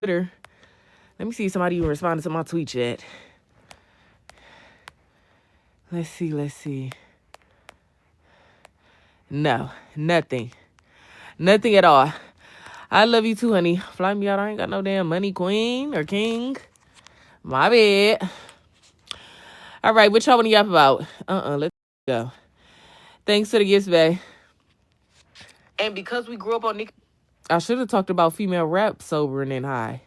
Twitter. Let me see if somebody even responded to my tweet chat. Let's see. No, nothing. Nothing at all. I love you too, honey. Fly me out. I ain't got no damn money, queen or king. My bad. All right, what y'all want to yap about? Let's go. Thanks for the gifts, babe. And because we grew up on Nicki, I should have talked about female rap sober and then high.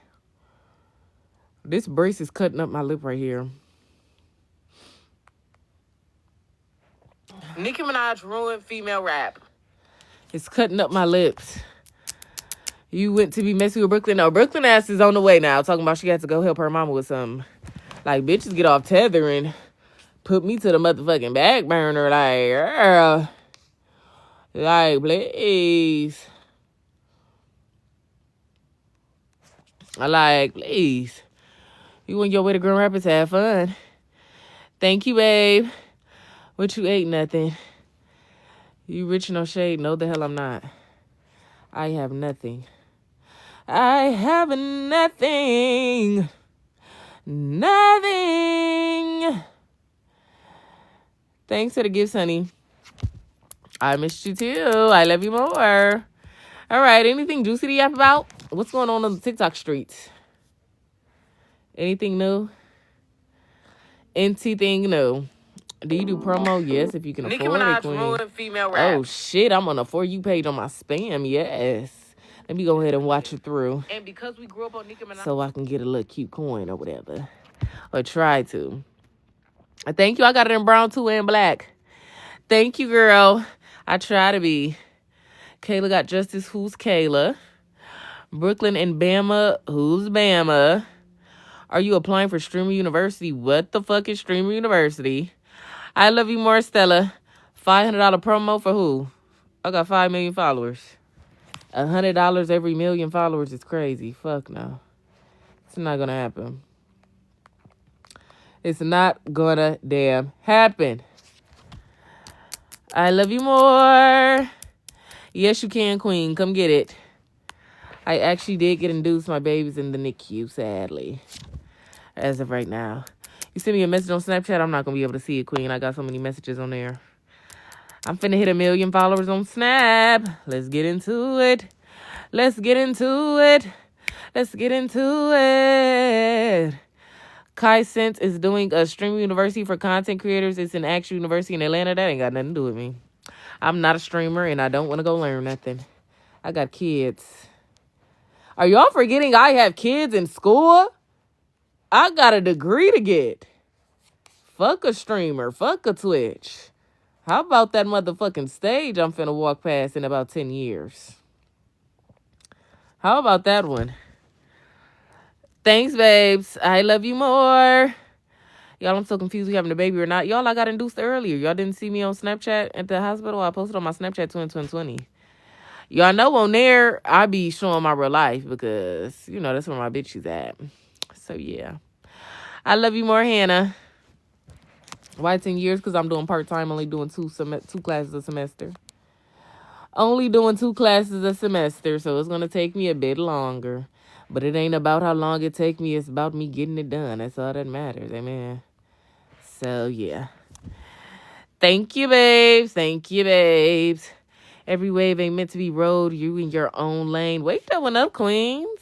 This brace is cutting up my lip right here. Nicki Minaj ruined female rap. It's cutting up my lips. You went to be messy with Brooklyn. No, Brooklyn ass is on the way now. Talking about she had to go help her mama with something. Like, bitches get off tethering. Put me to the motherfucking back burner. Like, girl. Like, please. Please. You went your way to Grand Rapids, have fun. Thank you, babe. What you ate? Nothing. You rich, no shade? No, the hell I'm not. I have nothing. I have nothing. Nothing. Thanks for the gifts, honey. I missed you too. I love you more. All right, anything juicy to yap about? What's going on the TikTok streets? Anything new? Anything new? Do you do promo? Yes, if you can afford it, queen. Ruined female rap. Oh, shit, I'm on a For You page on my spam, yes. Let me go ahead and watch it through. And because we grew up on Nicki Minaj, so I can get a little cute coin or whatever. Or try to. Thank you. I got it in brown too and black. Thank you, girl. I try to be. Kayla got justice. Who's Kayla? Brooklyn and Bama. Who's Bama? Are you applying for Streamer University? What the fuck is Streamer University? I love you more, Stella. $500 promo for who? I got 5 million followers. $100 every million followers is crazy. Fuck no. It's not gonna happen. It's not gonna damn happen. I love you more. Yes, you can, queen. Come get it. I actually did get induced. My baby's in the NICU, sadly. As of right now. You send me a message on Snapchat, I'm not going to be able to see it, queen. I got so many messages on there. I'm finna hit 1 million followers on Snap. Let's get into it. Let's get into it. Let's get into it. Kai Sense is doing a streaming university for content creators. It's an actual university in Atlanta. That ain't got nothing to do with me. I'm not a streamer, and I don't want to go learn nothing. I got kids. Are y'all forgetting I have kids in school? I got a degree to get. Fuck a streamer. Fuck a Twitch. How about that motherfucking stage I'm finna walk past in about 10 years? How about that one? Thanks, babes. I love you more. Y'all, I'm so confused we having a baby or not. Y'all, I got induced earlier. Y'all didn't see me on Snapchat at the hospital. I posted on my Snapchat 2020. Y'all know on there, I be showing my real life because, you know, that's where my bitch is at. So, yeah. I love you more, Hannah. Why 10 years? Because I'm doing part-time, only doing two classes a semester. Only doing 2 classes a semester, so it's going to take me a bit longer. But it ain't about how long it take me. It's about me getting it done. That's all that matters. Amen. So, yeah. Thank you, babes. Thank you, babes. Every wave ain't meant to be rode. You in your own lane. Wake that one up, queens.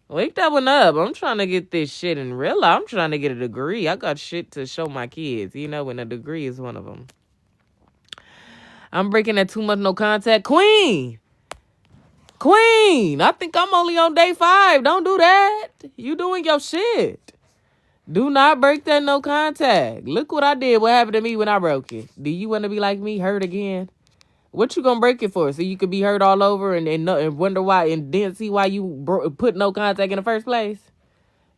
Wake that one up. I'm trying to get this shit in real life. I'm trying to get a degree. I got shit to show my kids, you know, and a degree is one of them. I'm breaking that 2 month no contact. Queen! Queen! I think I'm only on day 5. Don't do that. You doing your shit. Do not break that no contact. Look what I did. What happened to me when I broke it? Do you want to be like me, hurt again? What you gonna break it for? So you could be hurt all over and wonder why and then see why you put no contact in the first place?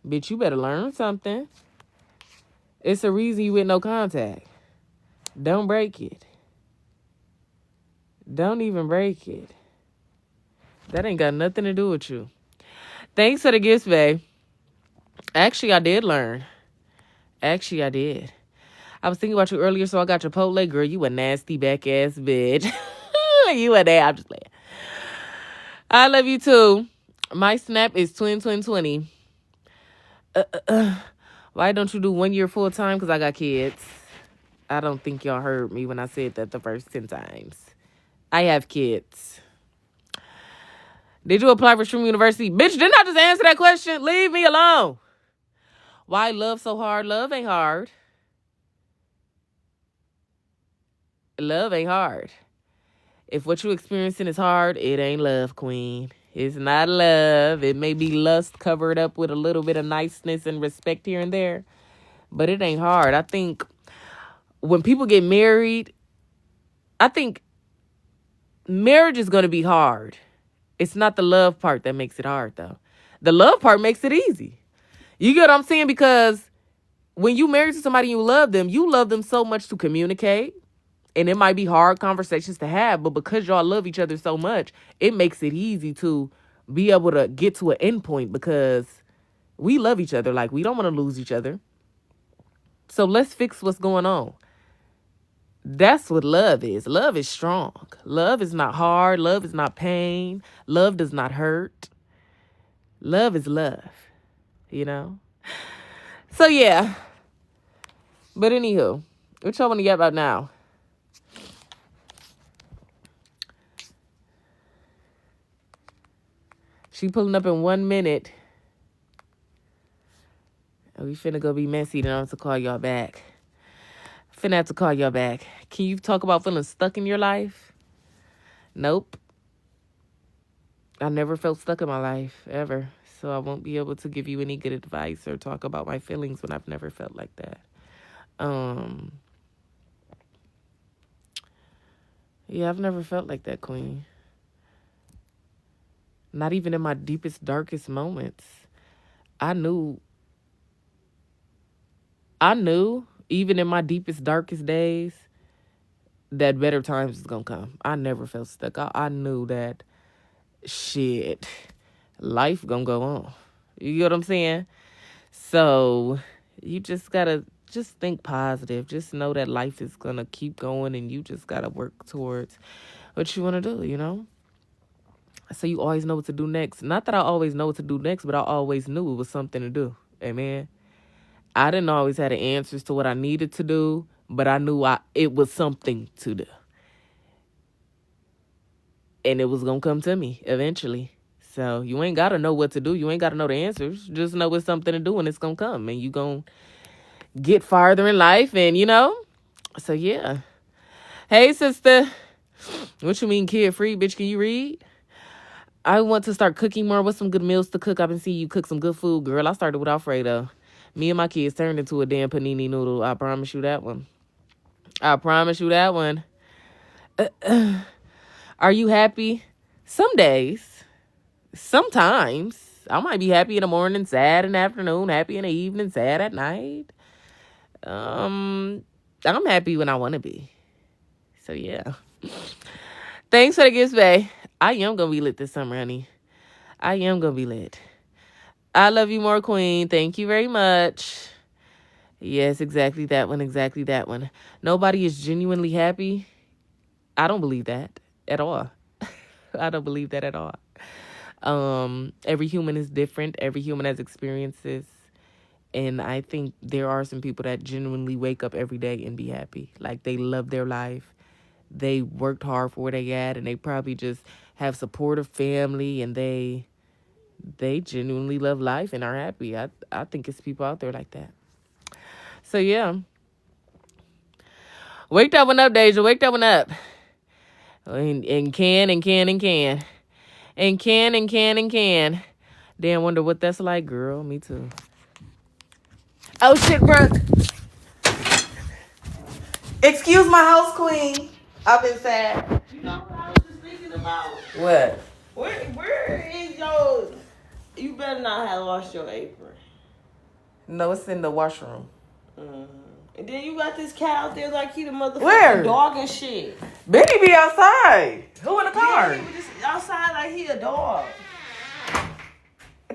Bitch, you better learn something. It's a reason you with no contact. Don't break it. Don't even break it. That ain't got nothing to do with you. Thanks for the gifts, babe. Actually, I did learn. Actually, I did. I was thinking about you earlier, so I got Chipotle. Girl, you a nasty back-ass bitch. You a damn. I'm just playing. I love you, too. My snap is twin 20. Why don't you do 1 year full time? Because I got kids. I don't think y'all heard me when I said that the first 10 times. I have kids. Did you apply for Shroom University? Bitch, didn't I just answer that question? Leave me alone. Why love so hard? Love ain't hard. Love ain't hard. If what you experiencing is hard, it ain't love, queen. It's not love. It may be lust covered up with a little bit of niceness and respect here and there, but it ain't hard. I think when people get married, I think marriage is going to be hard. It's not the love part that makes it hard, though. The love part makes it easy. You get what I'm saying? Because when you marry to somebody and you love them so much to communicate. And it might be hard conversations to have, but because y'all love each other so much, it makes it easy to be able to get to an end point because we love each other. Like, we don't want to lose each other. So let's fix what's going on. That's what love is. Love is strong. Love is not hard. Love is not pain. Love does not hurt. Love is love, you know? So, yeah. But anywho, what y'all want to get about now? She pulling up in 1 minute. We finna go be messy. Then I have to call y'all back. Finna have to call y'all back. Can you talk about feeling stuck in your life? Nope. I never felt stuck in my life, ever. So I won't be able to give you any good advice or talk about my feelings when I've never felt like that. Yeah, I've never felt like that, queen. Not even in my deepest, darkest moments. I knew, even in my deepest, darkest days, that better times is going to come. I never felt stuck. I knew that, shit, life going to go on. You get what I'm saying? So, you just got to just think positive. Just know that life is going to keep going and you just got to work towards what you want to do, you know? So you always know what to do next. Not that I always know what to do next, but I always knew it was something to do. Amen. I didn't always have the answers to what I needed to do, but I knew it was something to do. And it was going to come to me eventually. So you ain't got to know what to do. You ain't got to know the answers. Just know it's something to do and it's going to come. And you going to get farther in life and, you know. So, yeah. Hey, sister. What you mean kid-free? Bitch, can you read? I want to start cooking more. What's some good meals to cook? I've been seeing you cook some good food, girl. I started with Alfredo. Me and my kids turned into a damn panini noodle. I promise you that one. Are you happy? Some days. Sometimes. I might be happy in the morning, sad in the afternoon, happy in the evening, sad at night. I'm happy when I want to be. So, yeah. Thanks for the gifts, babe. I am going to be lit this summer, honey. I am going to be lit. I love you more, queen. Thank you very much. Yes, exactly that one. Nobody is genuinely happy. I don't believe that at all. I don't believe that at all. Every human is different. Every human has experiences. And I think there are some people that genuinely wake up every day and be happy. Like they love their life. They worked hard for where they at, and they probably just have supportive family, and they genuinely love life and are happy. I think it's people out there like that. So, yeah. Wake that one up, Deja. Wake that one up. And can. Damn, wonder what that's like, girl. Me too. Oh, shit, Brooke. Excuse my house queen. I've been sad. You know what I was just thinking about? What? Where is your... You better not have lost your apron. No, it's in the washroom. And then you got this cat out there like he the motherfucking Where? dog and shit. Benny be outside. Who in the car? Yeah, he was just outside like he a dog.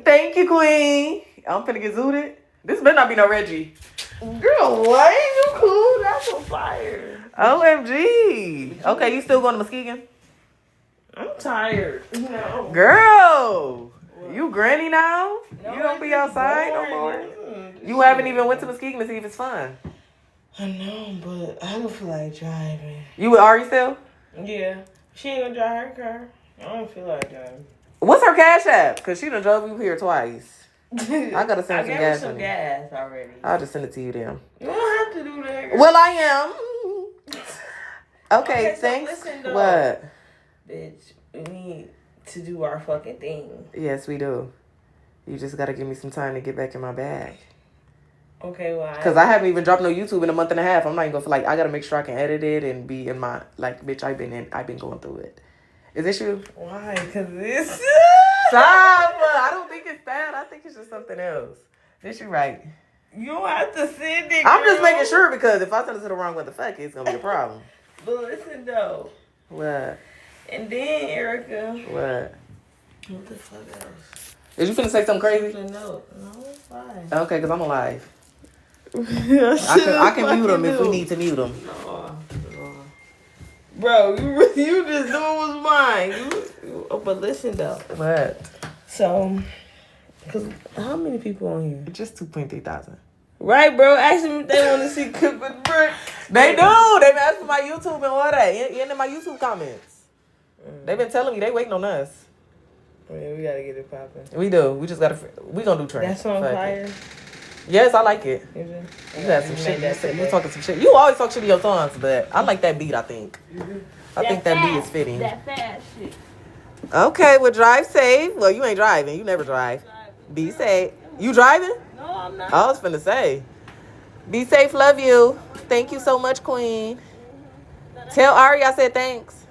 Thank you, queen. I'm finna get zooted. This better not be no Reggie. Girl, what? You cool? That's on fire. OMG. Okay, you still going to Muskegon? I'm tired. No. Girl. You granny now? No, You don't be outside no more? You Shit. haven't even went to Muskegon to see if it's fun. I know, but I don't feel like driving. You with Ari still? Yeah. She ain't gonna drive her car. I don't feel like driving. What's her cash app? Because she done drove you here twice. I gotta send I some gave gas her some money. gas already. I'll just send it to you then. You don't have to do that, girl. Well, I am. Okay, so thanks. listen, though. What? Bitch, we need to do our fucking thing. Yes, we do. You just gotta give me some time to get back in my bag. Okay, well, Because I haven't even dropped no YouTube in a month and a half. I'm not even gonna feel like I gotta make sure I can edit it and be in my like, bitch. I've been going through it. Is this you? Why? Because this. Stop! I don't think it's that. I think it's just something else. This you right. You don't have to send it. I'm just girl. making sure because if I send it to the wrong one, the fuck, it's gonna be a problem. But listen though. What? And then Erica. What? What the fuck else? Is you finna say something crazy? No, it's fine. Okay, because I'm alive. I can mute them if we need to mute them. No. Bro, you just knew it was mine. But listen though. What? So, cause how many people on here? Just 2.3 thousand. Right, bro. Ask them if they want to see Cook with Brick. They do. They've been asking my YouTube and all that. In my YouTube comments. They've been telling me they waiting on us. Yeah, we gotta get it popping. We do. We just gotta. We gonna do trends. That's on Fuck fire. it. Yes, I like it. Is it? You got some shit. You talking some shit. You always talk shit in your songs, but I like that beat. I think. I think that beat is fitting. That fast shit. Okay, well, drive safe. Well, you ain't driving. You never drive. Be safe. You driving? No, I'm not. I was finna say. Be safe. Love you. Thank you so much, Queen. Tell Ari I said thanks.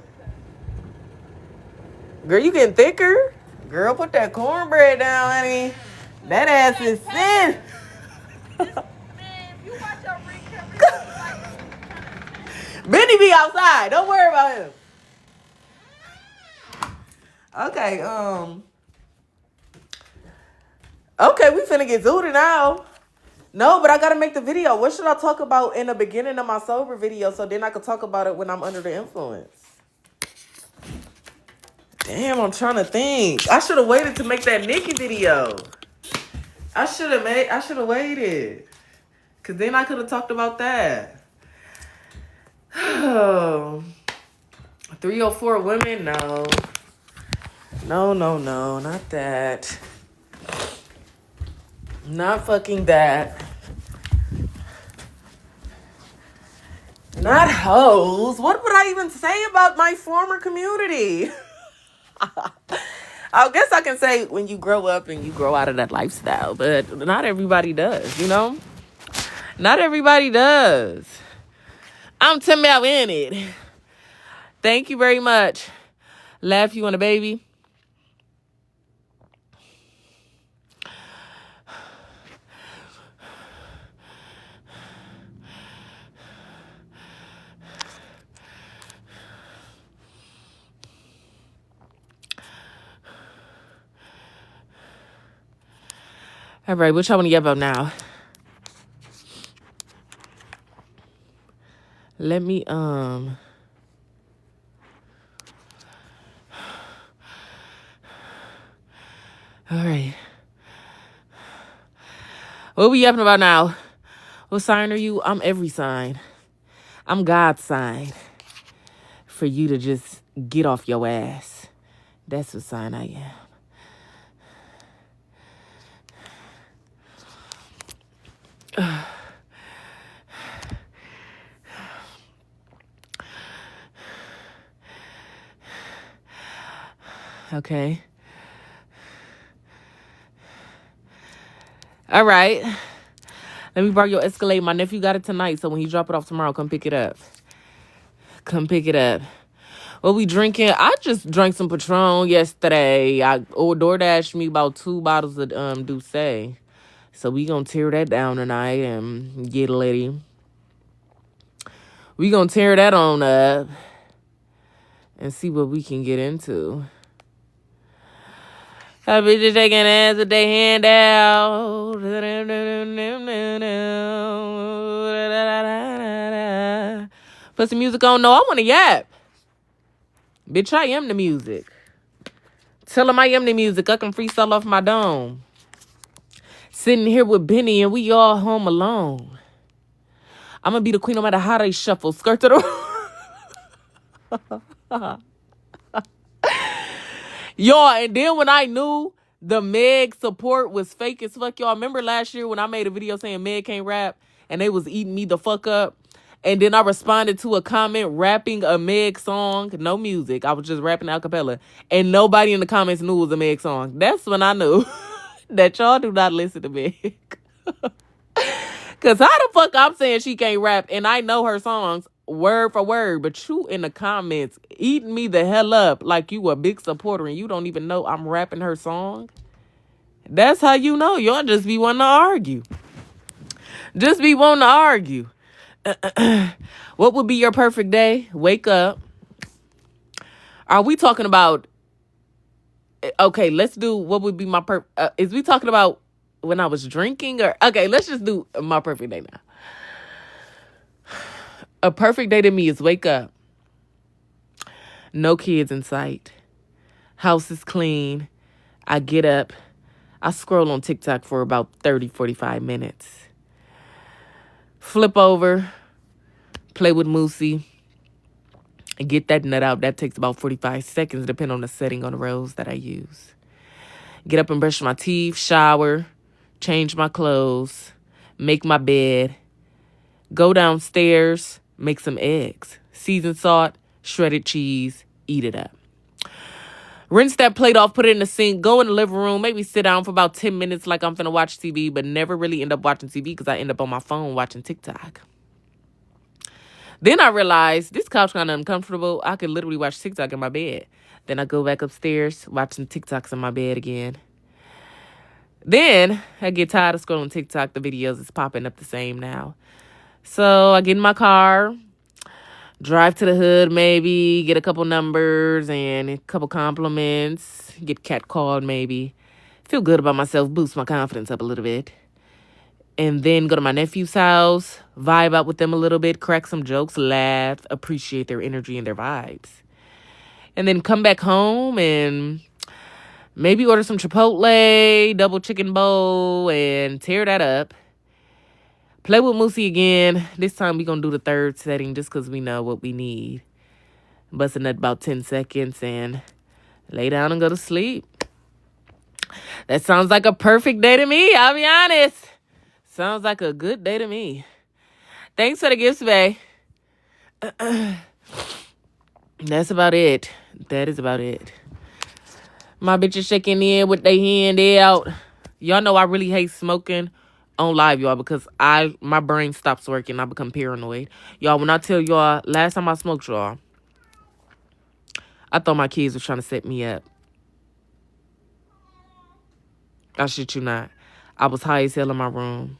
Girl, you getting thicker? Girl, put that cornbread down, honey. That ass is thin. Benny be outside. Don't worry about him. Okay, okay, we finna get zooted now. No, but I gotta make the video. What should I talk about in the beginning of my sober video so then I can talk about it when I'm under the influence? Damn, I'm trying to think. I should have waited to make that Nicki video. I should have waited. Cause then I could have talked about that. 304 women, no. No, not that. Not fucking that. Not hoes. What would I even say about my former community? I guess I can say when you grow up and you grow out of that lifestyle, but not everybody does, you know? Not everybody does. I'm talking about in it. Thank you very much. Laugh, you want a baby? All right, what y'all want to get about now? Let me, all right. What we yapping about now? What sign are you? I'm every sign. I'm God's sign. For you to just get off your ass. That's what sign I am. Okay. All right. Let me borrow your Escalade. My nephew got it tonight, so when he drop it off tomorrow, come pick it up. Come pick it up. What we drinking? I just drank some Patron yesterday. I DoorDashed me about 2 bottles of Douce. So we gonna tear that down tonight and get litty. We gonna tear that on up and see what we can get into. I be just taking ass with their hand out. Put some music on. No, I want to yap. Bitch, I am the music. Tell him I am the music. I can freestyle off my dome. Sitting here with Benny and we all home alone. I'm going to be the queen no matter how they shuffle. Skirt to the... Y'all, and then when I knew the Meg support was fake as fuck, y'all remember last year when I made a video saying Meg can't rap and they was eating me the fuck up? And then I responded to a comment rapping a Meg song, no music. I was just rapping a cappella. And nobody in the comments knew it was a Meg song. That's when I knew that y'all do not listen to Meg. Because how the fuck I'm saying she can't rap and I know her songs word for word, but you in the comments eating me the hell up like you a big supporter and you don't even know I'm rapping her song? That's how you know. Y'all just be wanting to argue. Just be wanting to argue. What would be your perfect day? Wake up. Are we talking about... Okay, let's do what would be my is we talking about when I was drinking or... Okay, let's just do my perfect day now. A perfect day to me is wake up. No kids in sight. House is clean. I get up. I scroll on TikTok for about 30, 45 minutes. Flip over. Play with Moosey. And get that nut out. That takes about 45 seconds depending on the setting on the rose that I use. Get up and brush my teeth. Shower. Change my clothes. Make my bed. Go downstairs. Make some eggs. Seasoned salt. Shredded cheese. Eat it up. Rinse that plate off, put it in the sink, go in the living room, maybe sit down for about 10 minutes like I'm finna watch TV, but never really end up watching TV because I end up on my phone watching TikTok. Then I realized this couch kind of uncomfortable. I could literally watch TikTok in my bed. Then I go back upstairs, watching TikToks in my bed again. Then I get tired of scrolling TikTok. The videos is popping up the same now. So I get in my car, drive to the hood maybe, get a couple numbers and a couple compliments, get catcalled maybe, feel good about myself, boost my confidence up a little bit. And then go to my nephew's house, vibe out with them a little bit, crack some jokes, laugh, appreciate their energy and their vibes. And then come back home and maybe order some Chipotle, double chicken bowl, and tear that up. Play with Moosey again. This time we going to do the third setting just because we know what we need. Busting at about 10 seconds and lay down and go to sleep. That sounds like a perfect day to me. I'll be honest. Sounds like a good day to me. Thanks for the gifts, babe. That's about it. That is about it. My bitches shaking in with their hand out. Y'all know I really hate smoking on live, y'all, because my brain stops working. I become paranoid. Y'all, when I tell y'all, last time I smoked, y'all, I thought my kids were trying to set me up. I shit you not. I was high as hell in my room.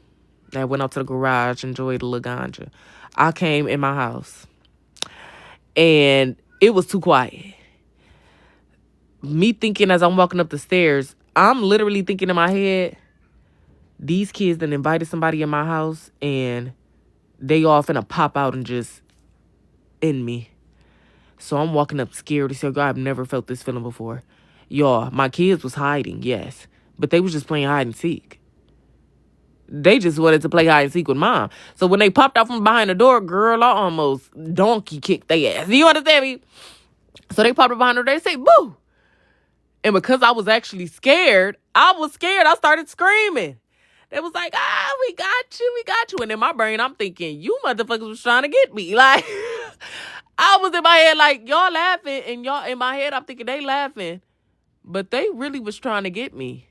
I went out to the garage, enjoyed a little ganja. I came in my house, and it was too quiet. Me thinking as I'm walking up the stairs, I'm literally thinking in my head, these kids done invited somebody in my house and they all finna pop out and just end me. So I'm walking up scared to say, God, I've never felt this feeling before. Y'all, my kids was hiding, yes. But they was just playing hide and seek. They just wanted to play hide and seek with mom. So when they popped out from behind the door, girl, I almost donkey kicked their ass. You understand me? So they popped up behind the door, they say, boo. And because I was actually scared, I started screaming. They was like, we got you. And in my brain, I'm thinking, you motherfuckers was trying to get me. Like, I was in my head like, y'all laughing. And y'all, in my head, I'm thinking they laughing. But they really was trying to get me.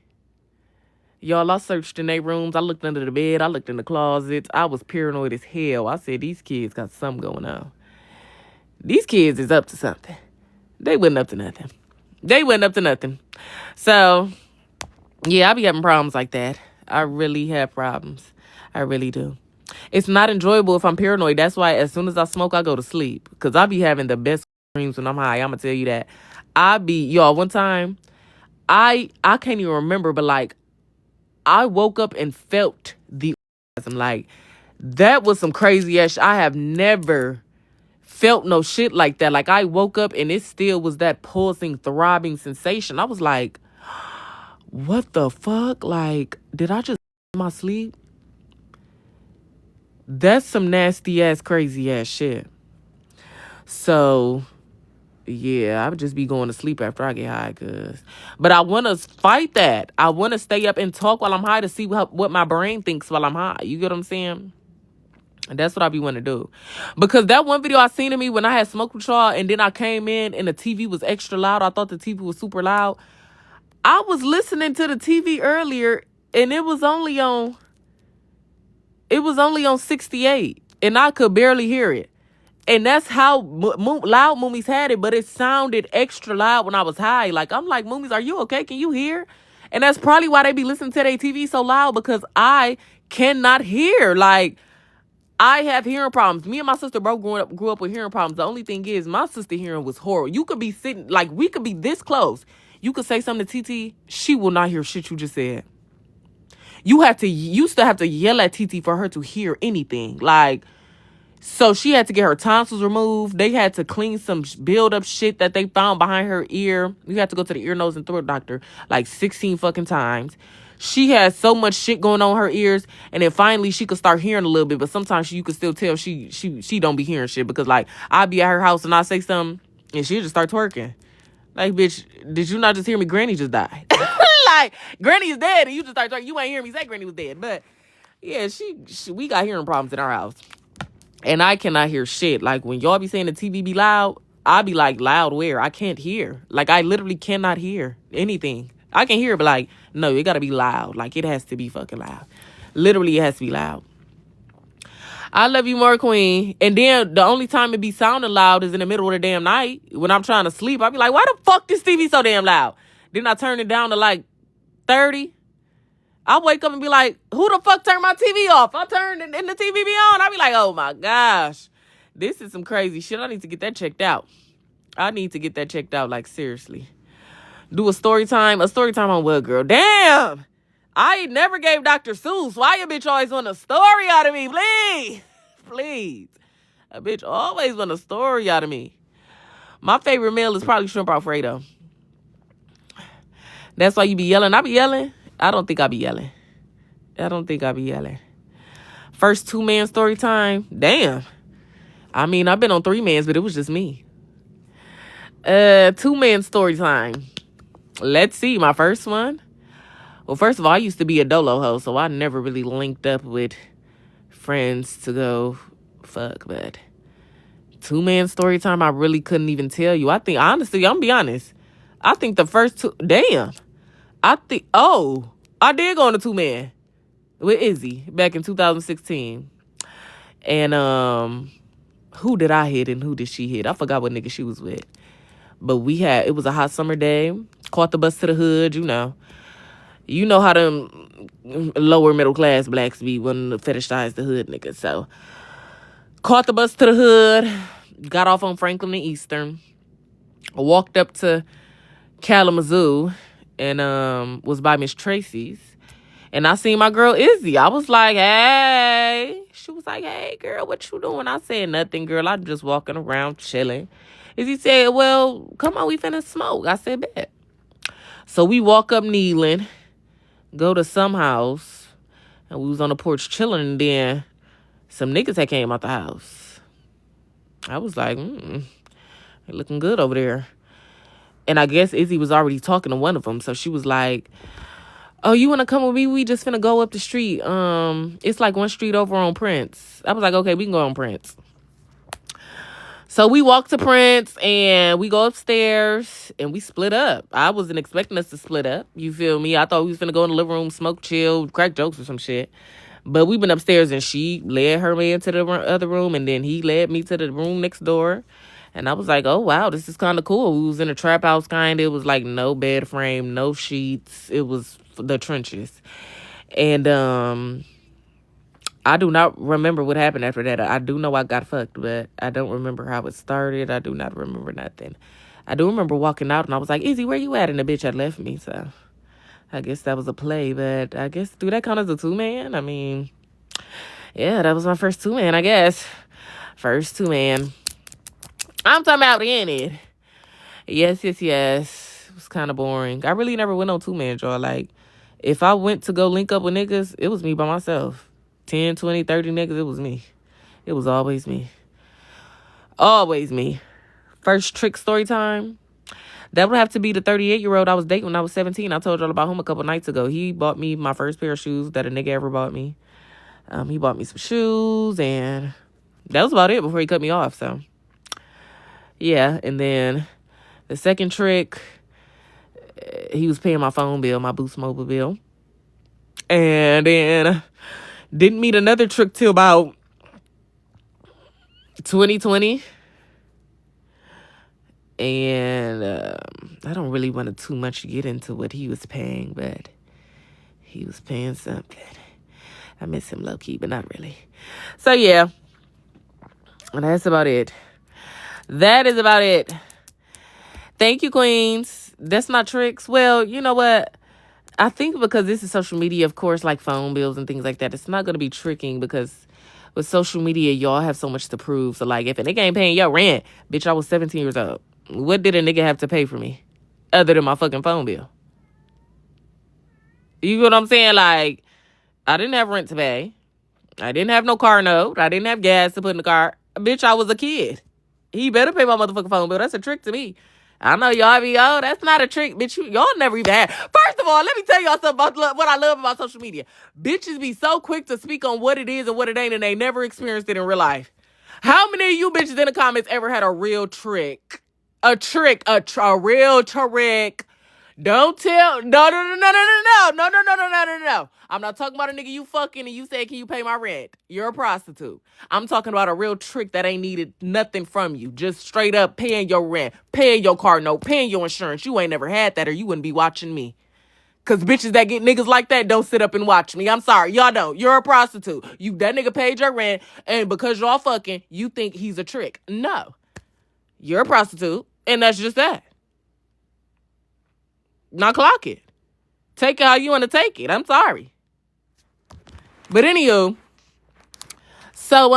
Y'all, I searched in their rooms. I looked under the bed. I looked in the closets. I was paranoid as hell. I said, these kids got something going on. These kids is up to something. They wasn't up to nothing. So, yeah, I be having problems like that. I really have problems. I really do. It's not enjoyable if I'm paranoid. That's why as soon as I smoke, I go to sleep. Because I be having the best dreams when I'm high. I'm going to tell you that. Y'all, one time, I can't even remember, but like, I woke up and felt the orgasm. Like, that was some crazy ass. I have never felt no shit like that. Like, I woke up and it still was that pulsing, throbbing sensation. I was like, what the fuck? Like, did I just in my sleep? That's some nasty ass, crazy ass shit. So, yeah, I would just be going to sleep after I get high, but I want to fight that. I want to stay up and talk while I'm high to see what my brain thinks while I'm high. You get what I'm saying? And that's what I be wanting to do. Because that one video I seen of me when I had smoked with y'all and then I came in and the TV was extra loud. I thought the TV was super loud. I was listening to the TV earlier and it was only on 68 and I could barely hear it. And that's how loud Moomies had it, but it sounded extra loud when I was high. Like, I'm like, Moomies, are you okay? Can you hear? And that's probably why they be listening to their TV so loud, because I cannot hear. Like, I have hearing problems. Me and my sister both grew up with hearing problems. The only thing is, my sister hearing was horrible. You could be sitting, like, we could be this close. You could say something to TT, she will not hear shit you just said. You used to have to yell at TT for her to hear anything. Like, so she had to get her tonsils removed. They had to clean some build-up shit that they found behind her ear. You had to go to the ear, nose, and throat doctor like 16 fucking times. She had so much shit going on her ears, and then finally she could start hearing a little bit. But sometimes you could still tell she don't be hearing shit, because like I'd be at her house and I say something and she'd just start twerking. Like, bitch, did you not just hear me? Granny just died. Like, Granny is dead, and you just start twerking. You ain't hear me say Granny was dead, but yeah, we got hearing problems in our house. And I cannot hear shit. Like, when y'all be saying the TV be loud, I be like, loud where? I can't hear. Like, I literally cannot hear anything. I can hear, but like, no, it gotta be loud. Like, it has to be fucking loud. Literally, it has to be loud. I love you more, queen. And then the only time it be sounding loud is in the middle of the damn night. When I'm trying to sleep, I be like, why the fuck this TV so damn loud? Then I turn it down to like 30. I wake up and be like, who the fuck turned my TV off? I turned and the TV be on. I be like, oh my gosh. This is some crazy shit. I need to get that checked out. Like, seriously. Do a story time. A story time on what, girl? Damn. I ain't never gave Dr. Seuss. Why a bitch always want a story out of me? Please. Please. A bitch always want a story out of me. My favorite meal is probably shrimp Alfredo. That's why you be yelling. I be yelling. I don't think I be yelling. First 2-man story time. Damn. I mean, I've been on 3-mans, but it was just me. 2-man story time. Let's see. My first one. Well, first of all, I used to be a dolo hoe, so I never really linked up with friends to go fuck. But 2-man story time, I really couldn't even tell you. I think, honestly, I'm gonna be honest. I think the first two. Damn. I did go on a 2-man with Izzy back in 2016. And who did I hit and who did she hit? I forgot what nigga she was with. But it was a hot summer day. Caught the bus to the hood, you know. You know how them lower middle class blacks be wanting to fetishize the hood niggas. So caught the bus to the hood, got off on Franklin and Eastern, walked up to Kalamazoo, and was by Miss Tracy's. And I seen my girl Izzy. I was like, hey. She was like, hey, girl, what you doing? I said, nothing, girl. I'm just walking around chilling. Izzy said, well, come on, we finna smoke. I said, bet. So we walk up kneeling, go to some house, and we was on the porch chilling, and then some niggas had came out the house. I was like, they looking good over there. And I guess Izzy was already talking to one of them. So she was like, oh, you want to come with me? We just finna go up the street. It's like one street over on Prince. I was like, okay, we can go on Prince. So we walk to Prince and we go upstairs and we split up. I wasn't expecting us to split up. You feel me? I thought we was finna go in the living room, smoke, chill, crack jokes or some shit. But we went upstairs and she led her man to the other room and then he led me to the room next door. And I was like, oh, wow, this is kind of cool. We was in a trap house kind of. It was like no bed frame, no sheets. It was the trenches. And I do not remember what happened after that. I do know I got fucked, but I don't remember how it started. I do not remember nothing. I do remember walking out and I was like, Izzy, where you at? And the bitch had left me. So I guess that was a play. But I guess, do that count as a 2-man? I mean, yeah, that was my first 2-man, I guess. First 2-man. I'm talking about in it. Yes, yes, yes. It was kind of boring. I really never went on two-man draw. Like, if I went to go link up with niggas, it was me by myself. 10, 20, 30 niggas, it was me. It was always me. Always me. First trick story time. That would have to be the 38-year-old I was dating when I was 17. I told y'all about him a couple nights ago. He bought me my first pair of shoes that a nigga ever bought me. He bought me some shoes, and that was about it before he cut me off. So, yeah. And then the second trick, he was paying my phone bill, my Boost Mobile bill. And then didn't meet another trick till about 2020. And I don't really want to too much get into what he was paying, but he was paying something. I miss him low key, but not really. So yeah, and that's about it. That is about it. Thank you, queens. That's not tricks. Well, you know what? I think because this is social media, of course, like phone bills and things like that, it's not going to be tricking because with social media, y'all have so much to prove. So, like, if a nigga ain't paying your rent, bitch, I was 17 years old. What did a nigga have to pay for me other than my fucking phone bill? You know what I'm saying? Like, I didn't have rent to pay. I didn't have no car note. I didn't have gas to put in the car. Bitch, I was a kid. He better pay my motherfucking phone bill. That's a trick to me. I know y'all be, oh, that's not a trick. Bitch, y'all never even had. First of all, let me tell y'all something about what I love about social media. Bitches be so quick to speak on what it is and what it ain't, and they never experienced it in real life. How many of you bitches in the comments ever had a real trick? A trick, a real trick. Don't tell. No. I'm not talking about a nigga you fucking and you say, can you pay my rent? You're a prostitute. I'm talking about a real trick that ain't needed nothing from you. Just straight up paying your rent, paying your car note, paying your insurance. You ain't never had that or you wouldn't be watching me. Cause bitches that get niggas like that don't sit up and watch me. I'm sorry. Y'all don't. You're a prostitute. That nigga paid your rent and because y'all fucking, you think he's a trick. No. You're a prostitute and that's just that. Now clock it. Take it how you want to take it. I'm sorry. But anywho, so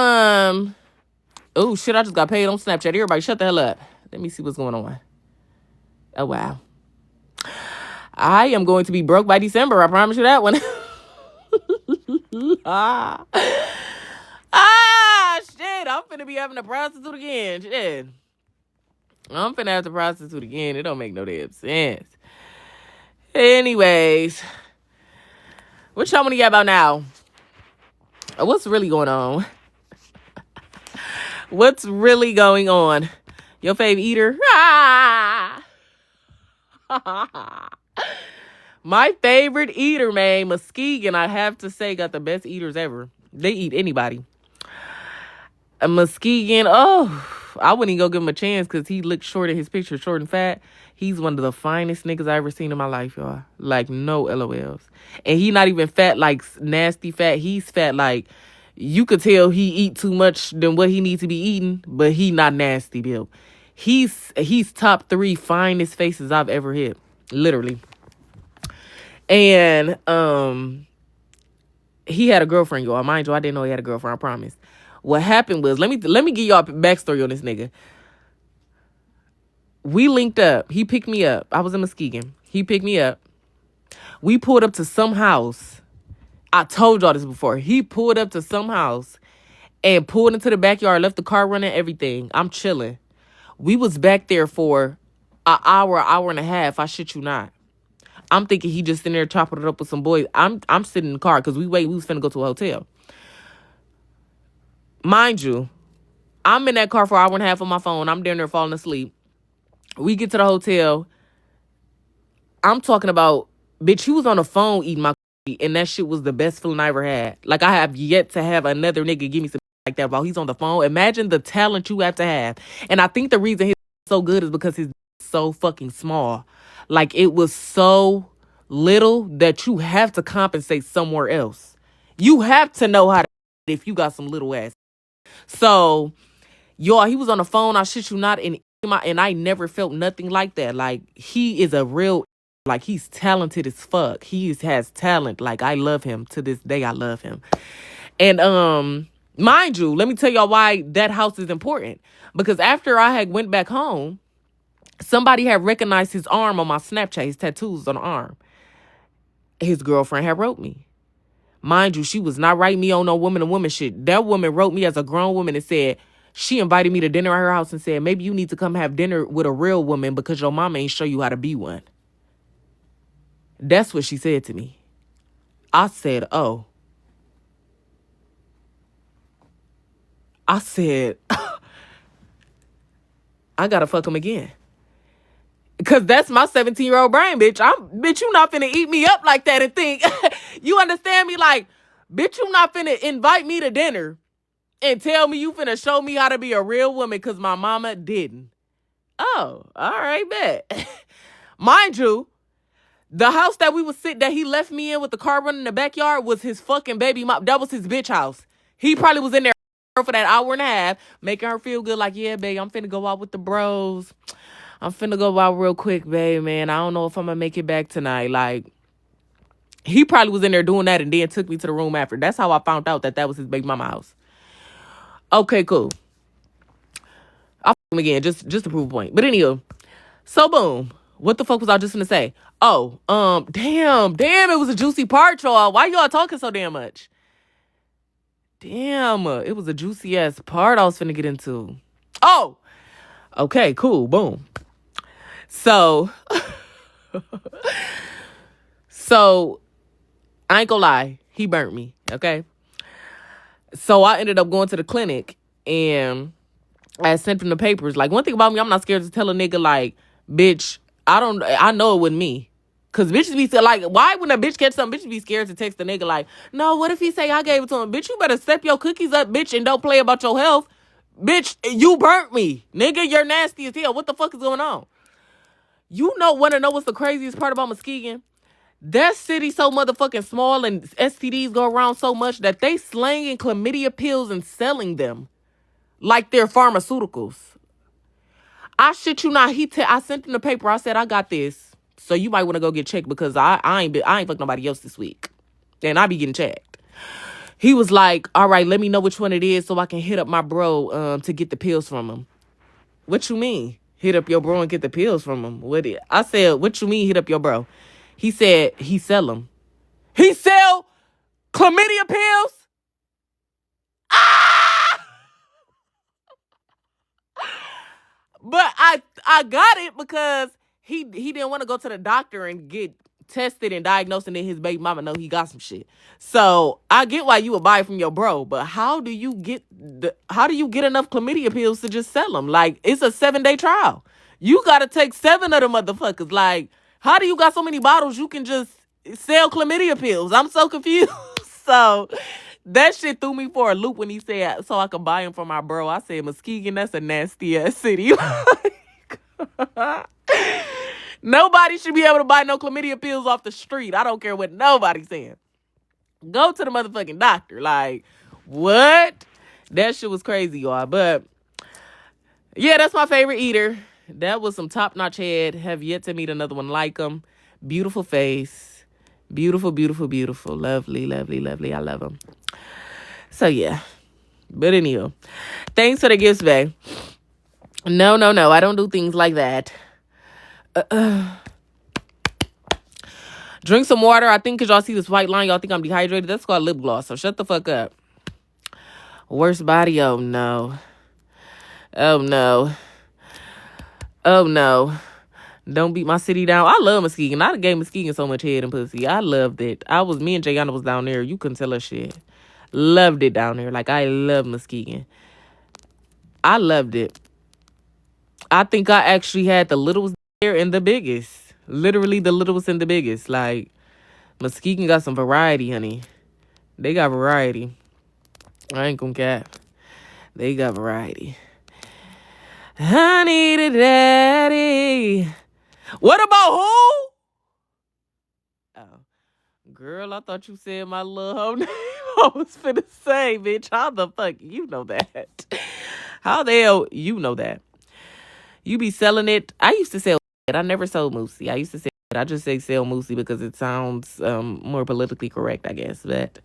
oh shit, I just got paid on Snapchat. Everybody shut the hell up. Let me see what's going on. Oh wow. I am going to be broke by December. I promise you that one. Shit. I'm finna be having a prostitute again. Shit. I'm finna have to prostitute again. It don't make no damn sense. Anyways, what y'all wanna get about now? What's really going on? What's really going on? Your fave eater? My favorite eater, man, Muskegon, I have to say, got the best eaters ever. They eat anybody. Muskegon, oh, I wouldn't even go give him a chance because he looked short in his picture, short and fat. He's one of the finest niggas I ever seen in my life, y'all. Like, no LOLs. And he not even fat, like, nasty fat. He's fat, like, you could tell he eat too much than what he needs to be eating, but he not nasty, Bill. He's top 3 finest faces I've ever hit. Literally. And he had a girlfriend, y'all. Mind you, I didn't know he had a girlfriend, I promise. What happened was, let me give y'all a backstory on this nigga. We linked up. He picked me up. I was in Muskegon. He picked me up. We pulled up to some house. I told y'all this before. He pulled up to some house and pulled into the backyard, left the car running, everything. I'm chilling. We was back there for an hour and a half. I shit you not. I'm thinking he just in there chopping it up with some boys. I'm sitting in the car because we was finna go to a hotel. Mind you, I'm in that car for an hour and a half on my phone. I'm down there falling asleep. We get to the hotel. I'm talking about, bitch, he was on the phone eating my and that shit was the best feeling I ever had. Like, I have yet to have another nigga give me some like that while he's on the phone. Imagine the talent you have to have. And I think the reason he's so good is because he's so fucking small. Like, it was so little that you have to compensate somewhere else. You have to know how to if you got some little ass. So, y'all, he was on the phone. I shit you not. And I never felt nothing like that. Like, he is a real, like, he's talented as fuck. He has talent. Like, I love him. To this day, I love him. And, Mind you, let me tell y'all why that house is important. Because after I had went back home, somebody had recognized his arm on my Snapchat, his tattoos on the arm. His girlfriend had wrote me. Mind you, she was not writing me on no woman to woman shit. That woman wrote me as a grown woman and said, she invited me to dinner at her house and said, maybe you need to come have dinner with a real woman because your mama ain't show you how to be one. That's what she said to me. I said, oh. I said, I gotta fuck him again. Cause that's my 17-year-old brain, bitch. Bitch, you not finna eat me up like that and think, you understand me? Like, bitch, you not finna invite me to dinner and tell me you finna show me how to be a real woman cause my mama didn't. Oh, all right, bet. Mind you, the house that that he left me in with the car running in the backyard was his fucking baby mom. That was his bitch house. He probably was in there for that hour and a half, making her feel good like, yeah, babe, I'm finna go out with the bros. I'm finna go out real quick, babe, man. I don't know if I'm gonna make it back tonight. Like, he probably was in there doing that and then took me to the room after. That's how I found out that was his baby mama house. Okay, cool. I'll fuck him again, just to prove a point. But anyway, so boom. What the fuck was I just gonna say? Oh, damn, it was a juicy part, y'all. Why y'all talking so damn much? Damn, it was a juicy ass part I was finna get into. Oh, okay, cool, boom. So, I ain't gonna lie, he burnt me, okay? So I ended up going to the clinic and I sent him the papers. Like, one thing about me, I'm not scared to tell a nigga, like, bitch, I know it wasn't me. Cause bitches be like, why when a bitch catch something, bitches be scared to text the nigga like, no, what if he say I gave it to him? Bitch, you better step your cookies up, bitch, and don't play about your health. Bitch, you burnt me. Nigga, you're nasty as hell. What the fuck is going on? You wanna know what's the craziest part about Muskegon? That city so motherfucking small and STDs go around so much that they slanging chlamydia pills and selling them like they're pharmaceuticals. I shit you not. I sent him the paper. I said, I got this. So you might want to go get checked because I ain't fucked nobody else this week. And I be getting checked. He was like, all right, let me know which one it is so I can hit up my bro to get the pills from him. What you mean? Hit up your bro and get the pills from him? I said, what you mean hit up your bro? He said he sell them. He sell chlamydia pills? Ah! But I got it because he didn't want to go to the doctor and get tested and diagnosed, and then his baby mama know he got some shit. So I get why you would buy it from your bro, but how do you get enough chlamydia pills to just sell them? Like, it's a 7-day trial. You gotta take 7 of them motherfuckers. Like, how do you got so many bottles you can just sell chlamydia pills? I'm so confused. So that shit threw me for a loop when he said, so I could buy him from my bro. I said, Muskegon, that's a nasty ass city. Nobody should be able to buy no chlamydia pills off the street. I don't care what nobody's saying. Go to the motherfucking doctor. Like, what? That shit was crazy, y'all. But yeah, that's my favorite eater. That was some top-notch head. Have yet to meet another one like him. Beautiful face. Beautiful, beautiful, beautiful. Lovely, lovely, lovely. I love him. So yeah. But anywho, thanks for the gifts, babe. No. I don't do things like that. Drink some water. I think because y'all see this white line, y'all think I'm dehydrated. That's called lip gloss. So shut the fuck up. Worst body. Oh no. Don't beat my city down. I love Muskegon. I gave Muskegon so much head and pussy. I loved it. Me and Jayana was down there. You couldn't tell us shit. Loved it down there. Like, I love Muskegon. I loved it. I think I actually had the littlest there and the biggest. Literally the littlest and the biggest. Like, Muskegon got some variety, honey. They got variety. I ain't gonna cap. They got variety. I need a daddy. What about who? Oh, girl, I thought you said my little hoe name. I was finna say, bitch, how the fuck you know that? How the hell you know that? You be selling it. I used to sell it. I never sold Moosey. I used to say it. I just say sell Moosey because it sounds more politically correct, I guess. But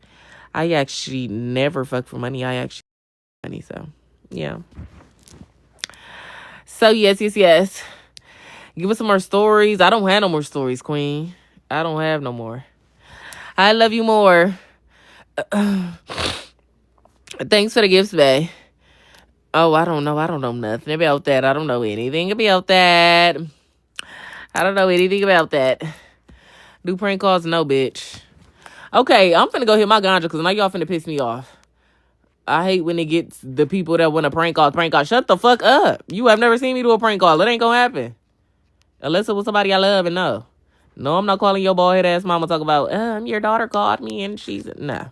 I actually never fuck for money. I actually money. So, yeah. So, yes. Give us some more stories. I don't have no more stories, Queen. I don't have no more. I love you more. Thanks for the gifts, babe. Oh, I don't know. I don't know nothing about that. I don't know anything about that. I don't know anything about that. Do prank calls? No, bitch. Okay, I'm finna go hit my ganja because now y'all finna piss me off. I hate when it gets the people that want to prank call. Shut the fuck up. You have never seen me do a prank call. It ain't gonna happen. Unless it was somebody I love and know. No, I'm not calling your bald head ass mama talk about, your daughter called me and she's, nah.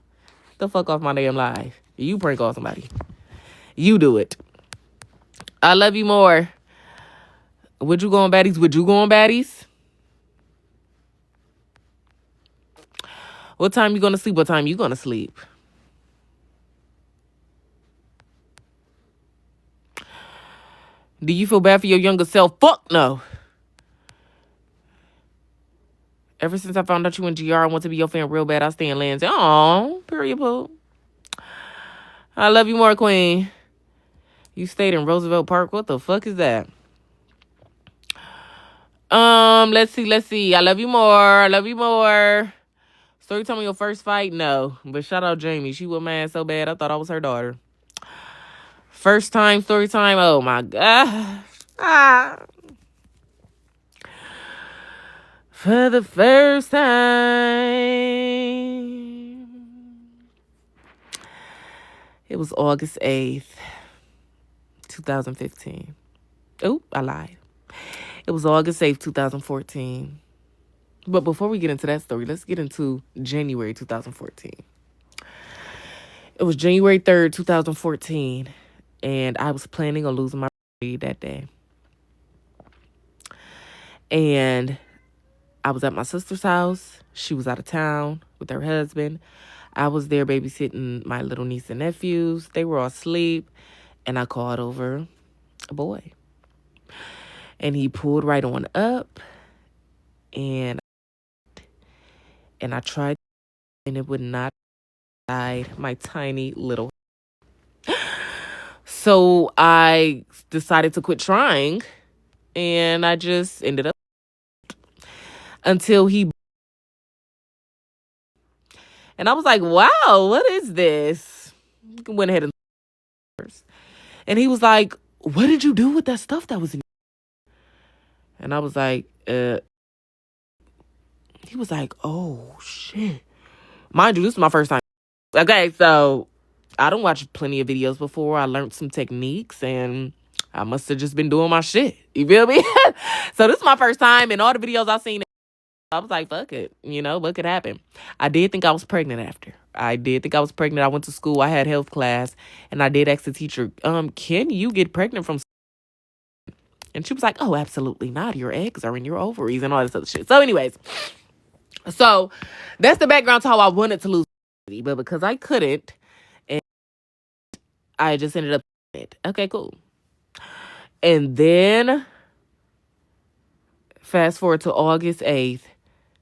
The fuck off my damn life. You prank call somebody. You do it. I love you more. Would you go on baddies? Would you go on baddies? What time you gonna sleep? What time you gonna sleep? Do you feel bad for your younger self? Fuck no. Ever since I found out you in GR, I want to be your fan real bad. I stay in Lansing. Aw, period, poo. I love you more, Queen. You stayed in Roosevelt Park. What the fuck is that? Let's see. I love you more. Story time on your first fight? No. But shout out Jamie. She was mad so bad I thought I was her daughter. First time, story time. Oh my God. For the first time. It was August 8th, 2015. Oh, I lied. It was August 8th, 2014. But before we get into that story, let's get into January 2014. It was January 3rd, 2014, and I was planning on losing my that day. And I was at my sister's house. She was out of town with her husband. I was there babysitting my little niece and nephews. They were all asleep, and I called over a boy. And he pulled right on up, and I tried, and it would not hide my tiny little. So I decided to quit trying, and I just ended up until he. And I was like, wow, what is this? Went ahead and he was like, what did you do with that stuff that was in? And I was like, He was like, oh, shit. Mind you, this is my first time. Okay, so I don't watch plenty of videos before. I learned some techniques, and I must have just been doing my shit. You feel me? So this is my first time, and all the videos I've seen, I was like, fuck it. What could happen? I did think I was pregnant after. I went to school. I had health class, and I did ask the teacher, can you get pregnant from... And she was like, oh, absolutely not. Your eggs are in your ovaries and all this other shit. So anyways, so that's the background to how I wanted to lose weight, but because I couldn't, and I just ended up it. Okay, cool. And then fast forward to August 8th,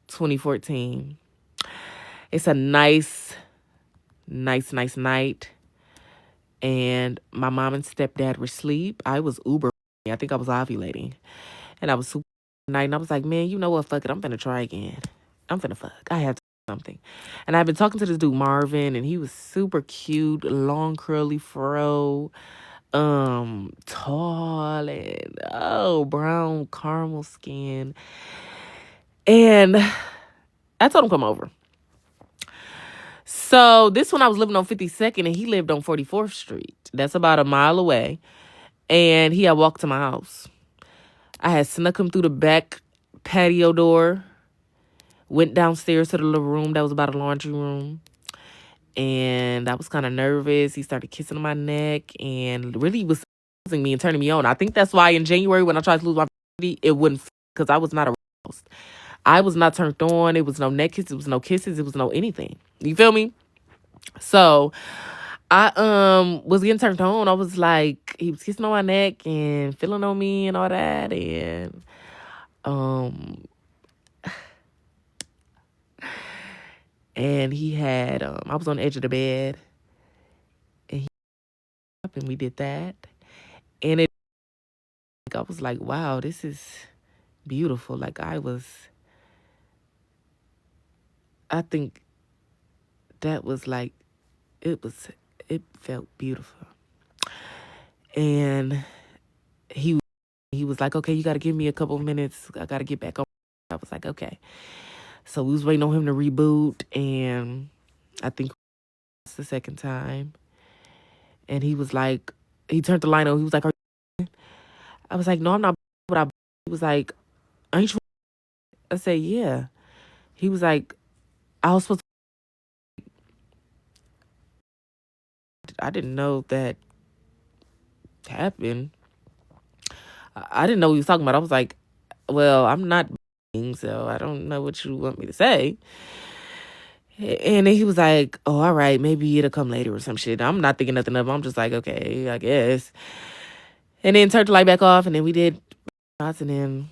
2014. It's a nice night. And my mom and stepdad were asleep. I was Uber. I think I was ovulating. And I was super night. And I was like, man, you know what? Fuck it. I'm finna try again. I'm finna fuck. I have to do something. And I've been talking to this dude, Marvin, and he was super cute, long curly fro, tall and brown caramel skin. And I told him come over. So this one I was living on 52nd and he lived on 44th Street. That's about a mile away. And he had walked to my house. I had snuck him through the back patio door, went downstairs to the little room that was about a laundry room. And I was kind of nervous. He started kissing my neck and really was kissing me and turning me on. I think that's why in January when I tried to lose my virginity, it wouldn't, because I was not aroused. I was not turned on. It was no neck kisses. It was no kisses. It was no anything. You feel me? So I was getting turned on. I was like, he was kissing on my neck and feeling on me and all that. And And he had, I was on the edge of the bed, and and we did that. And I was like, wow, this is beautiful. Like I think that was like, it felt beautiful. And he was like, okay, you got to give me a couple minutes. I got to get back on. I was like, okay. So we was waiting on him to reboot, and I think it's the second time. And he was like, he turned the line on. He was like, I was like, no, I'm not. But he was like, ain't you? I said, yeah. He was like, I was supposed to, I didn't know that happened. I didn't know what he was talking about. I was like, well, I'm not, so I don't know what you want me to say. And then he was like, oh, all right, maybe it'll come later or some shit. I'm not thinking nothing of it. I'm just like, okay, I guess. And then turned the light back off, and then we did shots, and then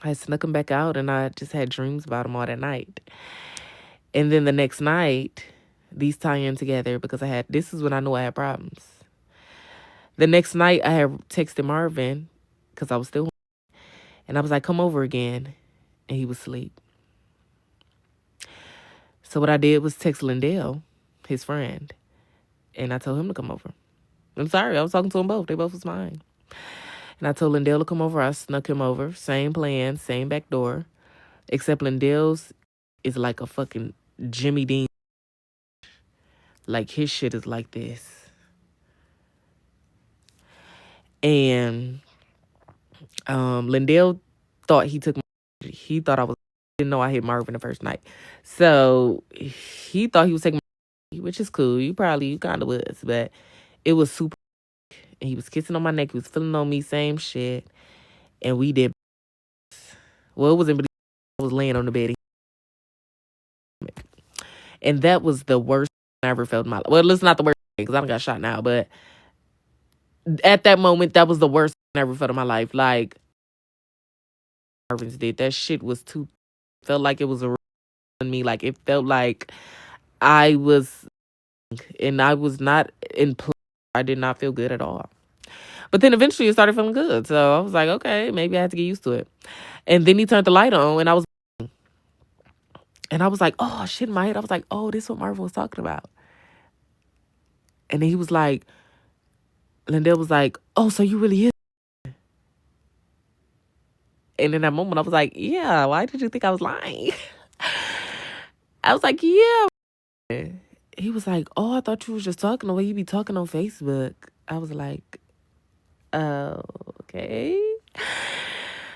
I snuck him back out, and I just had dreams about him all that night. And then the next night, these tie in together because this is when I knew I had problems. The next night, I had texted Marvin because I was still, and I was like, come over again. And he was asleep. So what I did was text Lindell, his friend, and I told him to come over. I'm sorry, I was talking to them both. They both was fine. And I told Lindell to come over. I snuck him over. Same plan, same back door. Except Lindell's is like a fucking Jimmy Dean. Like, his shit is like this. And Lindell thought he thought I was, didn't know I hit Marvin the first night. So he thought he was taking which is cool. You kind of was. But it was super. And he was kissing on my neck. He was feeling on me, same shit. And we did. Well, it wasn't, I was laying on the bed. And that was the worst I ever felt in my life. Well, it's not the worst because I done got shot now. But at that moment, that was the worst I ever felt in my life. Like, Marvin's did. That shit was too, felt like it was a on me. Like, it felt like I was, and I was not in place. I did not feel good at all. But then eventually it started feeling good. So I was like, okay, maybe I had to get used to it. And then he turned the light on, and I was like, oh, shit, in my head. I was like, oh, this is what Marvin was talking about. And then he was like, Lindell was like, oh, so you really is. And in that moment, I was like, yeah, why did you think I was lying? I was like, yeah. He was like, oh, I thought you was just talking the way you be talking on Facebook. I was like, oh, okay.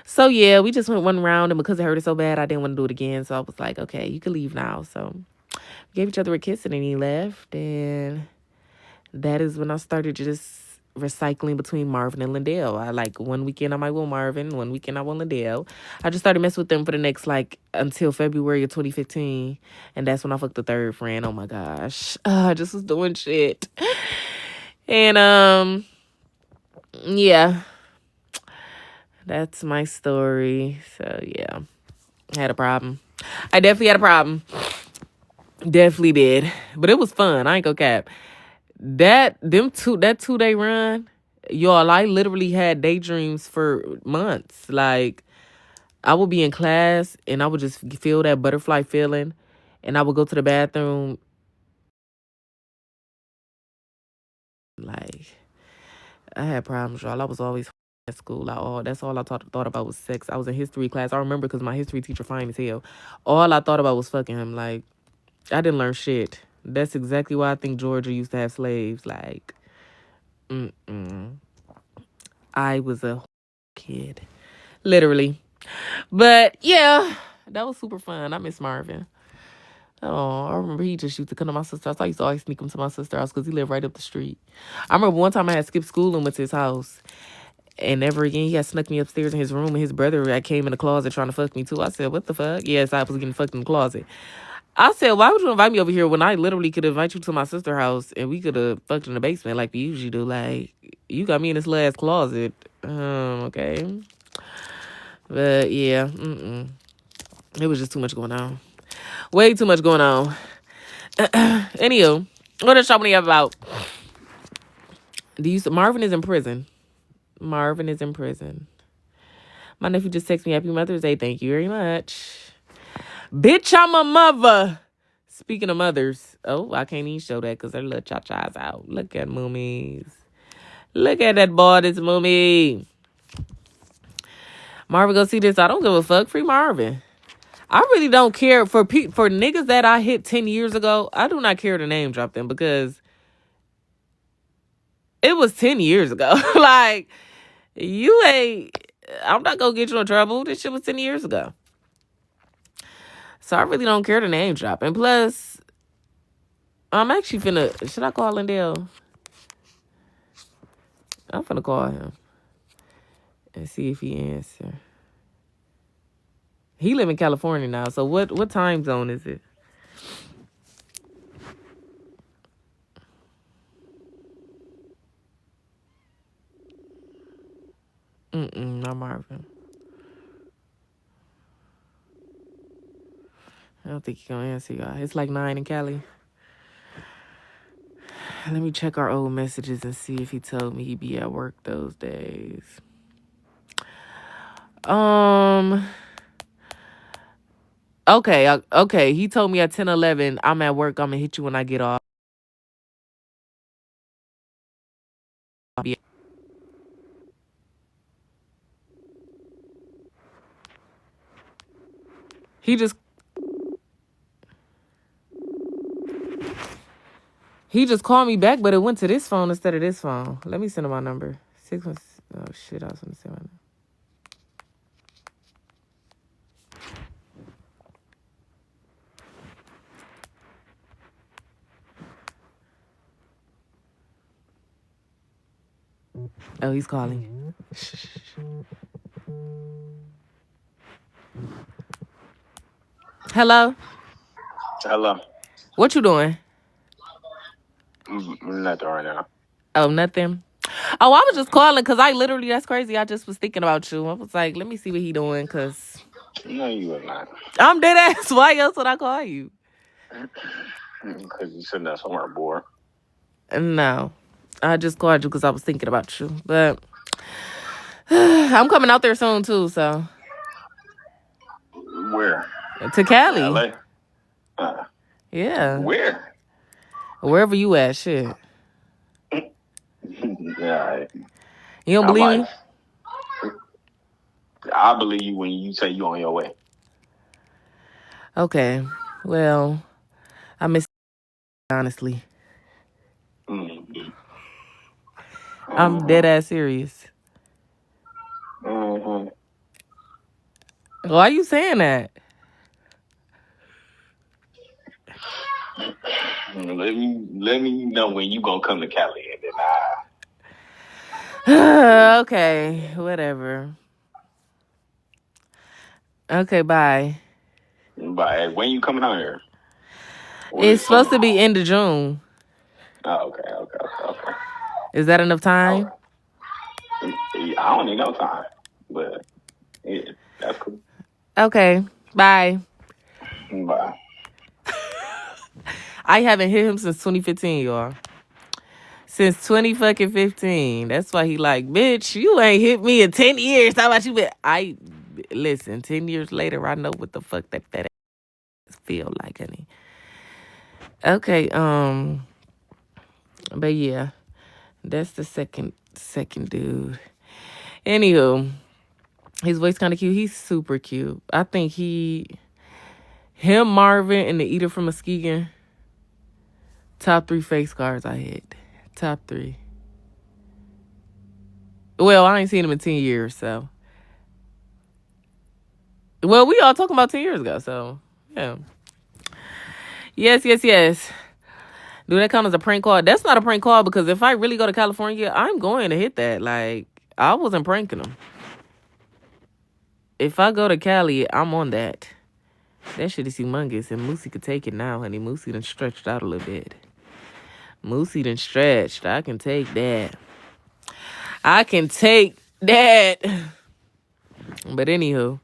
So, yeah, we just went one round, and because it hurt it so bad, I didn't want to do it again. So I was like, okay, you can leave now. So we gave each other a kiss, and then he left. And that is when I started just recycling between Marvin and Lindell. I like one weekend I might want Marvin, one weekend I want Lindell. I just started messing with them for the next until February of 2015, and that's when I fucked the third friend. Oh my gosh, I just was doing shit, and yeah, that's my story. So yeah, I had a problem. I definitely had a problem. Definitely did, but it was fun. I ain't gonna cap. That 2-day run, y'all, I literally had daydreams for months. Like, I would be in class and I would just feel that butterfly feeling, and I would go to the bathroom. Like, I had problems, y'all. I was always at school. That's all I thought about was sex. I was in history class. I remember because my history teacher fine as hell. All I thought about was fucking him. Like, I didn't learn shit. That's exactly why I think Georgia used to have slaves. Like, I was a kid. Literally. But yeah, that was super fun. I miss Marvin. Oh, I remember he just used to come to my sister's house. I used to always sneak him to my sister's house because he lived right up the street. I remember one time I had skipped school and went to his house. And never again, he had snuck me upstairs in his room, and his brother came in the closet trying to fuck me too. I said, what the fuck? Yes, I was getting fucked in the closet. I said, why would you invite me over here when I literally could invite you to my sister's house and we could have fucked in the basement like we usually do? Like, you got me in this last closet. Okay. But yeah, it was just too much going on. Way too much going on. Anywho, what is y'all about? Marvin is in prison. Marvin is in prison. My nephew just texted me Happy Mother's Day. Thank you very much. Bitch, I'm a mother. Speaking of mothers. Oh, I can't even show that because their little cha-cha's out. Look at Moomies. Look at that boy, this Moomie. Marvin, go see this. I don't give a fuck. Free Marvin. I really don't care. For niggas that I hit 10 years ago, I do not care to name drop them because it was 10 years ago. Like, you ain't... I'm not gonna get you in trouble. This shit was 10 years ago. So I really don't care to name drop. And plus, I'm actually finna... Should I call Lindell? I'm finna call him and see if he answer. He live in California now. So what time zone is it? Not Marvin. I don't think he's gonna answer y'all. It's like 9 in Cali. Let me check our old messages and see if he told me he'd be at work those days. Okay. He told me at 10:11, I'm at work. I'm gonna hit you when I get off. He just called me back, but it went to this phone instead of this phone. Let me send him my number. 616. Oh shit, I was gonna say my number. Oh, he's calling. Hello? Hello. What you doing? Nothing right now. Oh, nothing? Oh, I was just calling because that's crazy. I just was thinking about you. I was like, let me see what he doing because No, you would not. I'm dead ass. Why else would I call you? Because you sitting there somewhere bored. No. I just called you because I was thinking about you. But I'm coming out there soon too, so. Where? To Cali. LA? Yeah. Where? Wherever you at, shit. Yeah. You don't believe me? I believe you when you say you on your way. Okay. Well, I miss honestly. Mm-hmm. I'm dead ass serious. Mm-hmm. Why are you saying that? Let me know when you gonna come to Cali and then Okay, whatever. Okay, bye. But when you coming out here? It's supposed to be end of June. Oh, okay. Is that enough time? I don't need no time, but yeah, that's cool. Okay, bye. Bye. I haven't hit him since 2015, y'all. Since 2015. That's why he like, bitch, you ain't hit me in 10 years. How about you? Listen, 10 years later, I know what the fuck that fat ass feel like, honey. Okay, but yeah, that's the second dude. Anywho, his voice kind of cute. He's super cute. I think him, Marvin, and the Eater from Muskegon, top 3 face cards I hit. Top 3. Well, I ain't seen him in 10 years, so. Well, we all talking about 10 years ago, so, yeah. Yes. Do that count as a prank call? That's not a prank call because if I really go to California, I'm going to hit that. Like, I wasn't pranking them. If I go to Cali, I'm on that. That shit is humongous, and Moosey could take it now, honey. Moosey done stretched out a little bit. Moosey done stretched. I can take that. But anywho,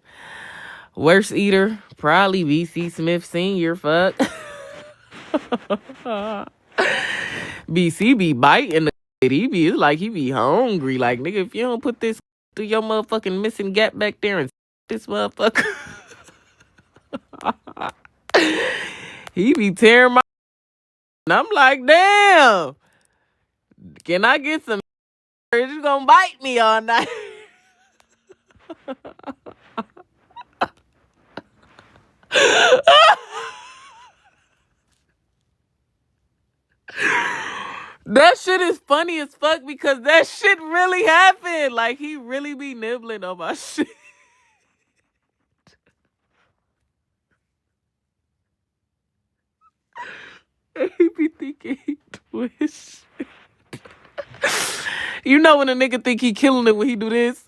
worst eater, Probably BC Smith Sr. Fuck. BC be biting the shit. It's like he be hungry. Like, nigga, if you don't put this through your motherfucking missing gap back there and this motherfucker. He be tearing my. And I'm like, damn. Can I get some? You gonna bite me all night? That shit is funny as fuck because that shit really happened. Like, he really be nibbling on my shit. He be thinking he doing shit. You know when a nigga think he killing it when he do this?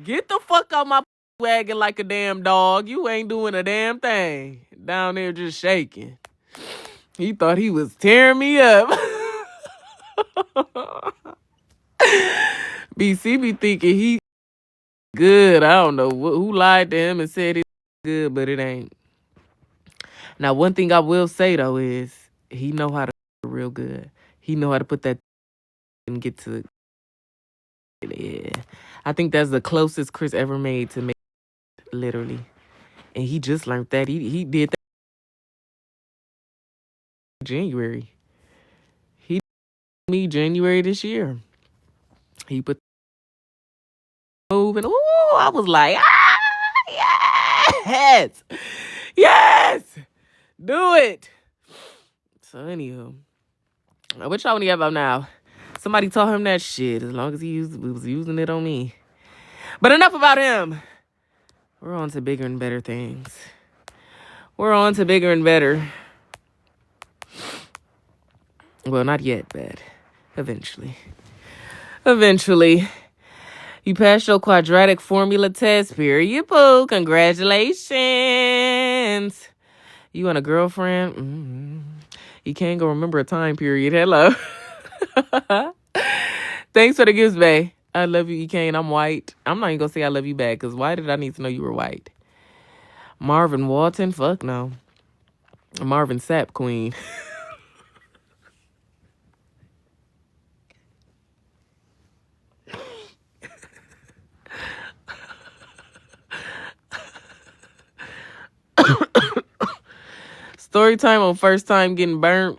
Get the fuck out my wagon like a damn dog. You ain't doing a damn thing. Down there just shaking. He thought he was tearing me up. BC be thinking he good. I don't know who lied to him and said it's good, but it ain't. Now, one thing I will say, though, is he know how to real good. He know how to put that and get to. Yeah. I think that's the closest Chris ever made to me, literally. And he just learned that. He did that in January. He did me January this year. He put the move and, ooh, I was like, yes! Yes! Do it! So, anywho. What y'all want to get about now? Somebody taught him that shit as long as he was using it on me. But enough about him. We're on to bigger and better things. We're on to bigger and better. Well, not yet, but eventually. Eventually. You passed your quadratic formula test, period, poo. Congratulations. You and a girlfriend? Mm-hmm. You can't go remember a time period. Hello. Thanks for the gifts, bae. I love you, EKane. I'm white. I'm not even going to say I love you back, because why did I need to know you were white? Marvin Walton? Fuck no. Marvin Sapp Queen. Story time on first time getting burnt.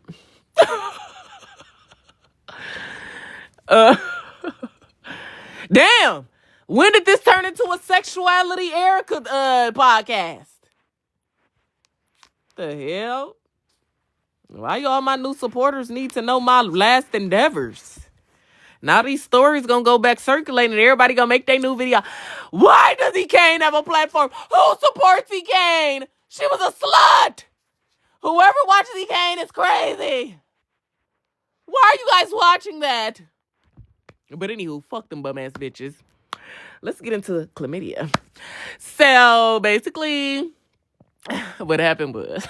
Damn. When did this turn into a sexuality Erica podcast? The hell? Why y'all my new supporters need to know my last endeavors? Now these stories gonna go back circulating. Everybody gonna make their new video. Why does EKane have a platform? Who supports EKane? She was a slut. Whoever watches EKane is crazy. Why are you guys watching that? But anywho, fuck them bum ass bitches. Let's get into chlamydia. So basically, what happened was,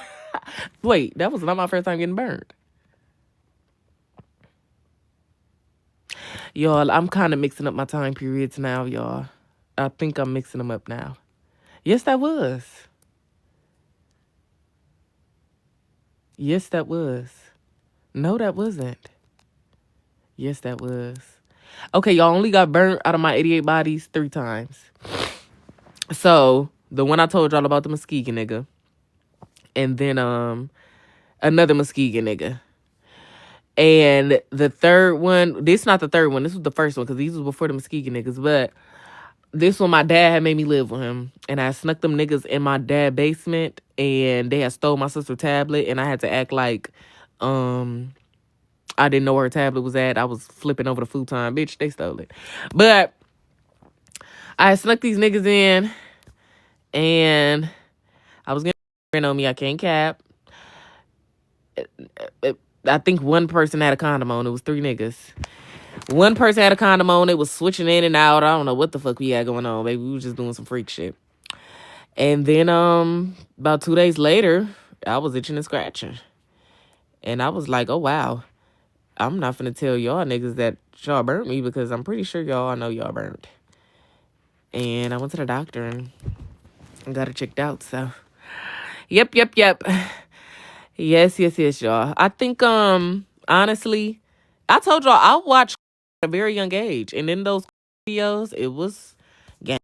wait, that was not my first time getting burned. Y'all, I'm kind of mixing up my time periods now, y'all. I think I'm mixing them up now. Yes, that was. Yes, that was. No, that wasn't. Yes, that was. Okay, y'all only got burnt out of my 88 bodies 3 times. So, the one I told y'all about the Muskegon nigga. And then, another Muskegon nigga. And the third one, this not the third one. This was the first one because these was before the Muskegon niggas. But this one, my dad had made me live with him. And I snuck them niggas in my dad's basement. And they had stole my sister's tablet. And I had to act like I didn't know where her tablet was at. I was flipping over the futon. Bitch, they stole it. But I snuck these niggas in. And I was getting on me. I can't cap. I think one person had a condom on. It was 3 niggas. One person had a condom on. It was switching in and out. I don't know what the fuck we had going on, baby. We was just doing some freak shit. And then about 2 days later, I was itching and scratching. And I was like, oh, wow. I'm not finna tell y'all niggas that y'all burnt me because I'm pretty sure y'all know y'all burnt. And I went to the doctor and got it checked out. So, yep. Yes, y'all. I think, honestly, I told y'all I watched at a very young age. And in those videos, it was gang.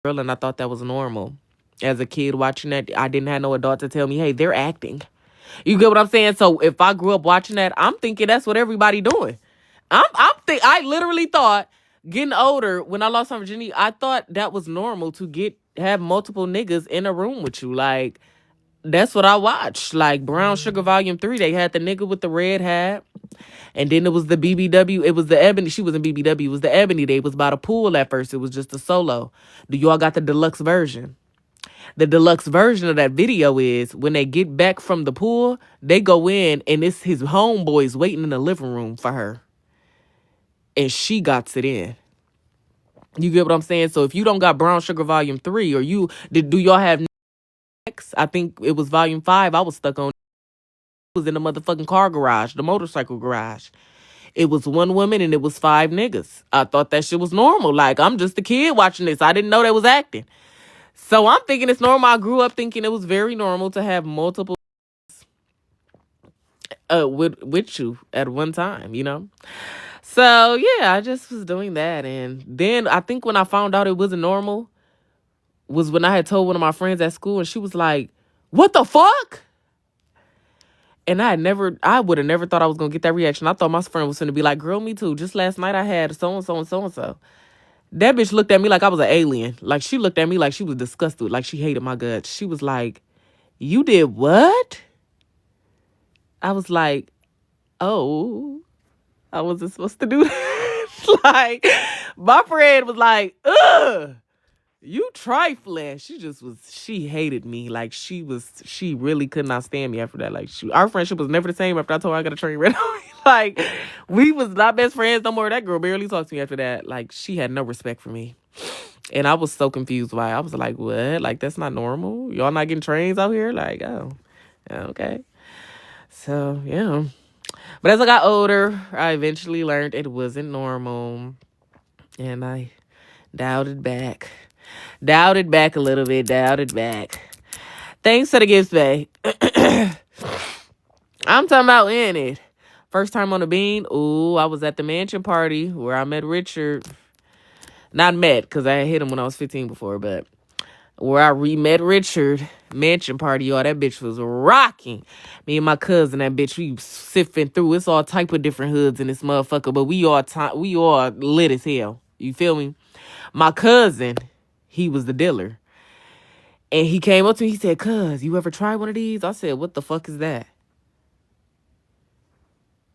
Girl, and I thought that was normal. As a kid watching that, I didn't have no adult to tell me, hey, they're acting. You get what I'm saying? So if I grew up watching that, I'm thinking that's what everybody doing. I literally thought getting older when I lost my virginity, I thought that was normal to have multiple niggas in a room with you. Like that's what I watched. Like Brown Sugar Volume 3, they had the nigga with the red hat. And then it was the BBW. It was the Ebony. She was in BBW. It was the Ebony. They was by the pool at first. It was just a solo. Do y'all got the deluxe version? The deluxe version of that video is when they get back from the pool, they go in and it's his homeboys waiting in the living room for her. And she got it in. You get what I'm saying? So if you don't got Brown Sugar Volume 3 or do y'all have next? I think it was Volume 5 I was stuck on. It was in the motherfucking car garage, the motorcycle garage. It was one woman and it was 5 niggas. I thought that shit was normal. Like, I'm just a kid watching this. I didn't know they was acting. So I'm thinking it's normal. I grew up thinking it was very normal to have multiple with you at one time, you know? So yeah, I just was doing that. And then I think when I found out it wasn't normal was when I had told one of my friends at school and she was like, what the fuck? And I would have never thought I was going to get that reaction. I thought my friend was going to be like, girl, me too. Just last night I had so-and-so and so-and-so. That bitch looked at me like I was an alien. Like she looked at me like she was disgusted. Like she hated my guts. She was like, you did what? I was like, oh, I wasn't supposed to do that. Like, my friend was like, ugh, you trifling. She hated me. Like, she really could not stand me after that. Like, our friendship was never the same after I told her I got a train ran on me. Like, we was not best friends no more. That girl barely talked to me after that. Like, she had no respect for me. And I was so confused why. I was like, what? Like, that's not normal? Y'all not getting trains out here? Like, oh, okay. So, yeah. But as I got older, I eventually learned it wasn't normal. And I doubted back. Doubted back a little bit. Doubted back. Thanks for the gifts, babe. I'm talking about in it. First time on the bean. Ooh, I was at the mansion party where I met Richard. Not met, because I had hit him when I was 15 before, but where I met Richard, mansion party, y'all, that bitch was rocking. Me and my cousin, that bitch, we sifting through. It's all type of different hoods in this motherfucker, but we all lit as hell. You feel me? My cousin, he was the dealer. And he came up to me, he said, cuz, you ever try one of these? I said, what the fuck is that?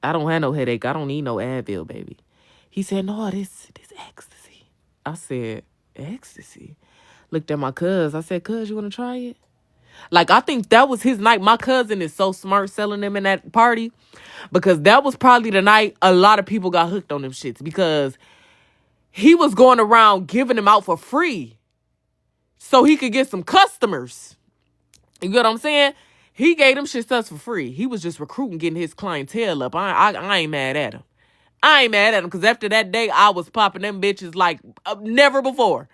I don't have no headache. I don't need no Advil, baby. He said, no, this ecstasy. I said, ecstasy? Looked at my cuz. I said, cuz, you want to try it? Like, I think that was his night. My cousin is so smart selling them in that party because that was probably the night a lot of people got hooked on them shits because he was going around giving them out for free so he could get some customers. You get what I'm saying? He gave them shit stuff for free. He was just recruiting, getting his clientele up. I ain't mad at him. I ain't mad at him because after that day, I was popping them bitches like never before.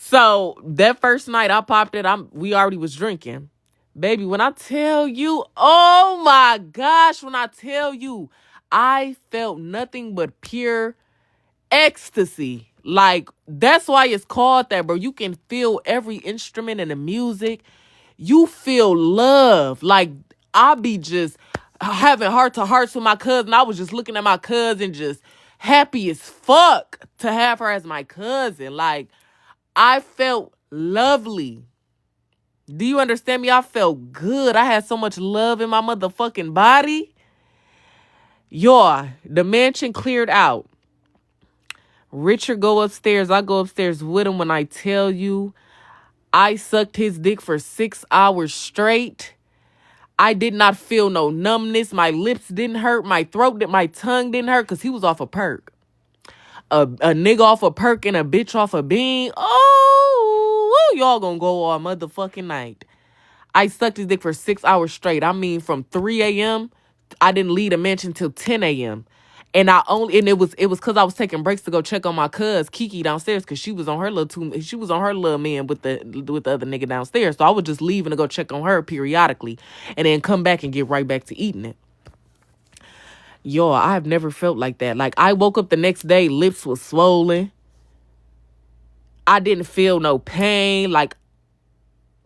So that first night I popped it, we already was drinking. Baby, when I tell you, oh my gosh, when I tell you, I felt nothing but pure ecstasy. Like, that's why it's called that, bro. You can feel every instrument and the music. You feel love. Like, I be just having heart-to-hearts with my cousin. I was just looking at my cousin just happy as fuck to have her as my cousin. Like, I felt lovely. Do you understand me? I felt good. I had so much love in my motherfucking body. Y'all, the mansion cleared out. Richard go upstairs. I go upstairs with him. When I tell you, I sucked his dick for 6 hours straight. I did not feel no numbness. My lips didn't hurt. My tongue didn't hurt because he was off a perk. A nigga off a perk and a bitch off a bean. Oh, y'all gonna go all motherfucking night. I sucked his dick for 6 hours straight. I mean, from 3 a.m., I didn't leave the mansion till 10 a.m. And it was because I was taking breaks to go check on my Kiki downstairs, because she was on her little man with the other nigga downstairs. So I was just leaving to go check on her periodically, and then come back and get right back to eating it. Yo, I've never felt like that. Like, I woke up the next day, lips was swollen. I didn't feel no pain. Like,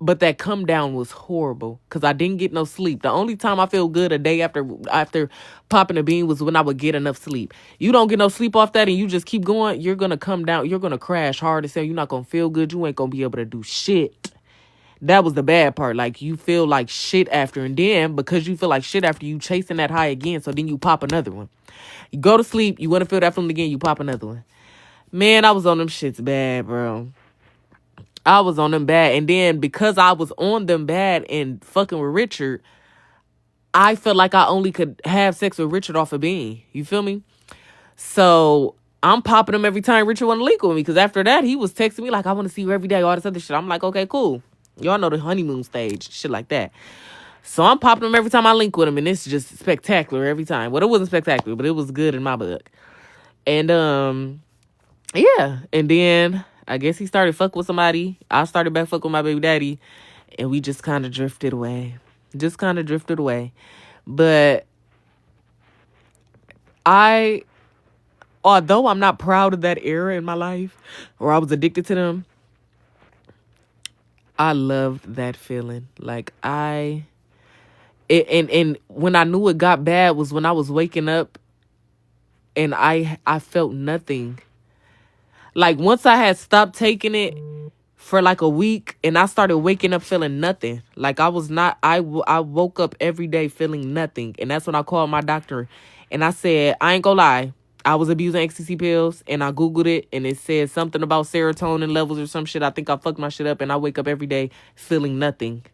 but that come down was horrible because I didn't get no sleep. The only time I feel good a day after popping a bean was when I would get enough sleep. You don't get no sleep off that and you just keep going, you're going to come down. You're going to crash hard as hell. You're not going to feel good. You ain't going to be able to do shit. That was the bad part. Like, you feel like shit after. And then because you feel like shit after, you chasing that high again. So then you pop another one. You go to sleep. You want to feel that feeling again. You pop another one. Man, I was on them shits bad, bro. I was on them bad. And then because I was on them bad and fucking with Richard, I felt like I only could have sex with Richard off a bean. You feel me? So I'm popping him every time Richard want to link with me. Because after that, he was texting me like, I want to see you every day, all this other shit. I'm like, okay, cool. Y'all know the honeymoon stage, shit like that. So I'm popping him every time I link with him. And it's just spectacular every time. Well, it wasn't spectacular, but it was good in my book. And, yeah. And then I guess he started fucking with somebody. I started back fucking with my baby daddy. And we just kind of drifted away. But although I'm not proud of that era in my life where I was addicted to them, I loved that feeling. Like, and when I knew it got bad was when I was waking up and I felt nothing. Like, once I had stopped taking it for like a week and I started waking up feeling nothing. Like, I woke up every day feeling nothing. And that's when I called my doctor and I said, I ain't gonna lie, I was abusing ecstasy pills, and I Googled it and it said something about serotonin levels or some shit. I think I fucked my shit up, and I wake up every day feeling nothing.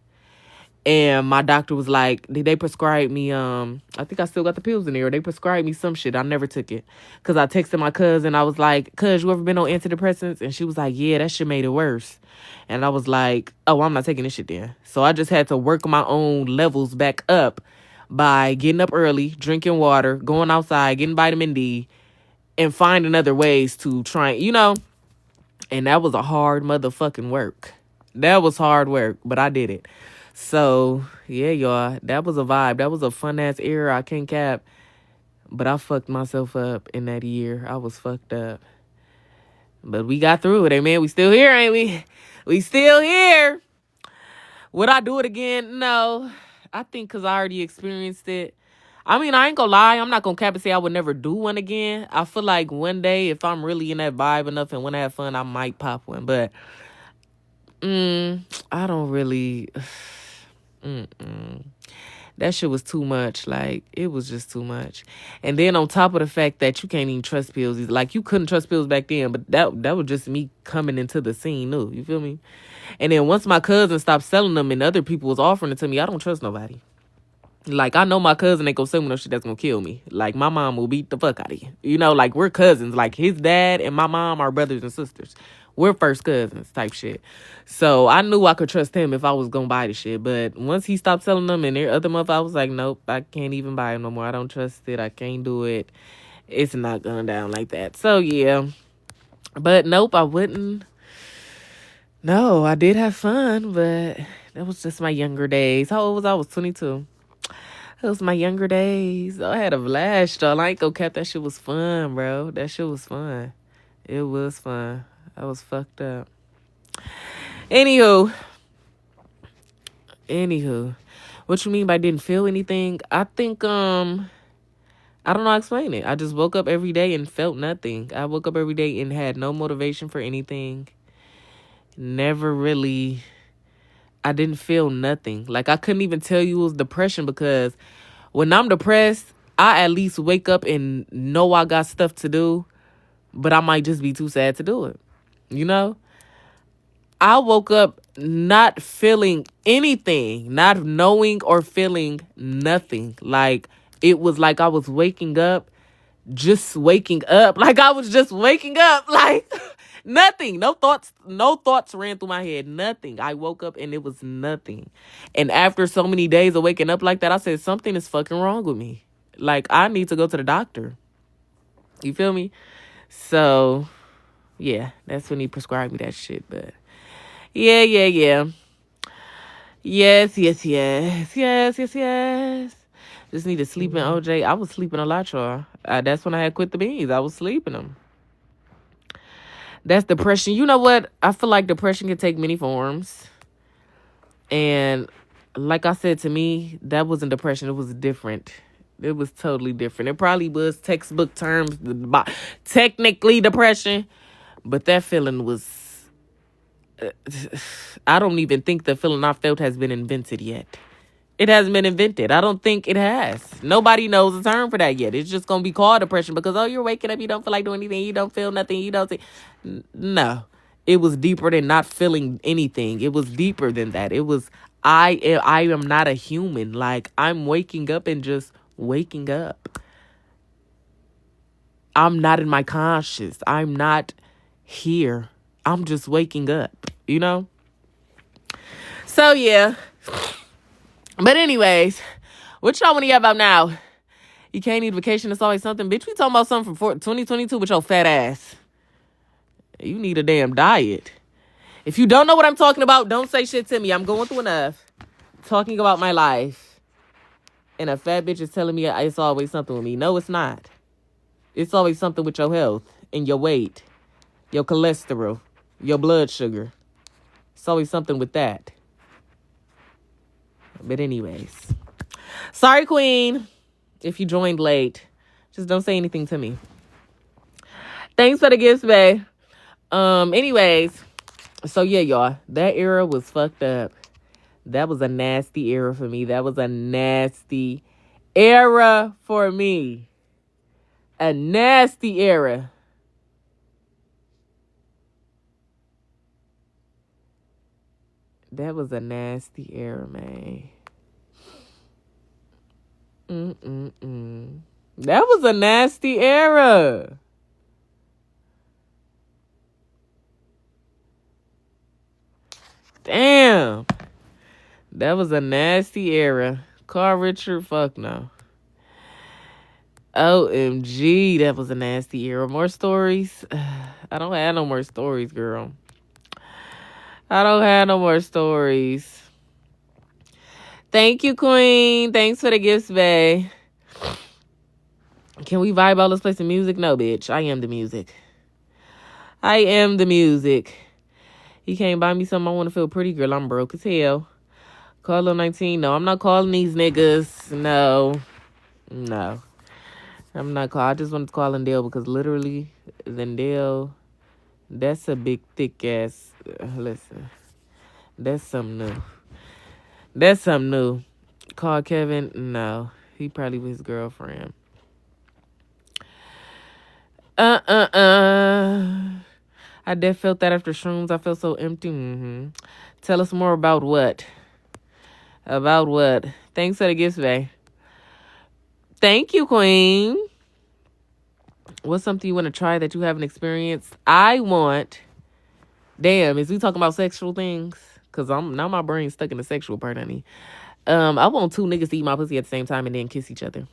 And my doctor was like, they prescribed me, I think I still got the pills in there. They prescribed me some shit. I never took it. Because I texted my cousin. I was like, cuz, you ever been on antidepressants? And she was like, yeah, that shit made it worse. And I was like, oh, I'm not taking this shit then. So I just had to work my own levels back up by getting up early, drinking water, going outside, getting vitamin D, and finding other ways to try, and that was a hard motherfucking work. That was hard work, but I did it. So, yeah, y'all, that was a vibe. That was a fun-ass era. I can't cap. But I fucked myself up in that year. I was fucked up. But we got through it, man. We still here, ain't we? We still here. Would I do it again? No. I think because I already experienced it. I mean, I ain't gonna lie. I'm not gonna cap and say I would never do one again. I feel like one day, if I'm really in that vibe enough and want to have fun, I might pop one. But I don't really... That shit was too much. Like, it was just too much. And then on top of the fact that you can't even trust pills. Like, you couldn't trust pills back then, but that was just me coming into the scene new. You feel me? And then once my cousin stopped selling them and other people was offering it to me, I don't trust nobody. Like, I know my cousin ain't gonna sell me no shit that's gonna kill me. Like, my mom will beat the fuck out of you. Like, we're cousins. Like, his dad and my mom are brothers and sisters. We're first cousins type shit. So I knew I could trust him if I was gonna buy the shit. But once he stopped selling them and their other month, I was like, nope, I can't even buy them no more. I don't trust it. I can't do it. It's not going down like that. So yeah. But nope, I wouldn't. No, I did have fun, but that was just my younger days. How old was I? I was 22. It was my younger days. I had a blast, y'all. I ain't gonna cap. That shit was fun, bro. That shit was fun. It was fun. I was fucked up. Anywho, what you mean by didn't feel anything? I think, I don't know how to explain it. I just woke up every day and felt nothing. I woke up every day and had no motivation for anything. Never really, I didn't feel nothing. Like, I couldn't even tell you it was depression, because when I'm depressed, I at least wake up and know I got stuff to do, but I might just be too sad to do it. I woke up not feeling anything, not knowing or feeling nothing. Like, it was like I was waking up, just waking up. Like, I was just waking up. Like, Nothing. No thoughts ran through my head. Nothing. I woke up and it was nothing. And after so many days of waking up like that, I said, something is fucking wrong with me. Like, I need to go to the doctor. You feel me? So, yeah, that's when he prescribed me that shit. But, yeah. Yes. Just need to sleep in OJ. I was sleeping a lot, y'all. That's when I had quit the beans. I was sleeping them. That's depression. You know what? I feel like depression can take many forms. And like I said, to me, that wasn't depression. It was different. It was totally different. It probably was textbook terms, technically depression. But that feeling was... I don't even think the feeling I felt has been invented yet. It hasn't been invented. I don't think it has. Nobody knows a term for that yet. It's just going to be called depression because, oh, you're waking up, you don't feel like doing anything, you don't feel nothing, you don't see. No. It was deeper than not feeling anything. It was deeper than that. It was, I am not a human. Like, I'm waking up and just waking up. I'm not in my conscious. I'm not here. I'm just waking up, you know? So, yeah. But anyways, what y'all want to hear about now? You can't need vacation. It's always something. Bitch, we talking about something from 2022 with your fat ass. You need a damn diet. If you don't know what I'm talking about, don't say shit to me. I'm going through enough. Talking about my life. And a fat bitch is telling me it's always something with me. No, it's not. It's always something with your health and your weight, your cholesterol, your blood sugar. It's always something with that. But anyways. Sorry, Queen. If you joined late, just don't say anything to me. Thanks for the gifts, babe. Anyways, so yeah, y'all, that era was fucked up. That was a nasty era for me. That was a nasty era for me. A nasty era. That was a nasty era, man. That was a nasty era. Damn. That was a nasty era. Carl Richard, fuck no. OMG, that was a nasty era. More stories? I don't have no more stories, girl. I don't have no more stories. Thank you, Queen. Thanks for the gifts, babe. Can we vibe out? Let's play some music? No, bitch. I am the music. I am the music. He can't buy me something. I want to feel pretty, girl. I'm broke as hell. Carlo 19. No, I'm not calling these niggas. No. I'm not calling. I just wanted to call Lindell because literally, Lindell, that's a big, thick ass. Listen, that's something new. Call Kevin. No. He probably with his girlfriend. I did felt that after shrooms. I felt so empty. Tell us more about what? About what? Thanks for the gifts, babe. Thank you, Queen. What's something you want to try that you haven't experienced? I want... Damn, is we talking about sexual things? Because now my brain's stuck in the sexual part, honey. I want two niggas to eat my pussy at the same time and then kiss each other.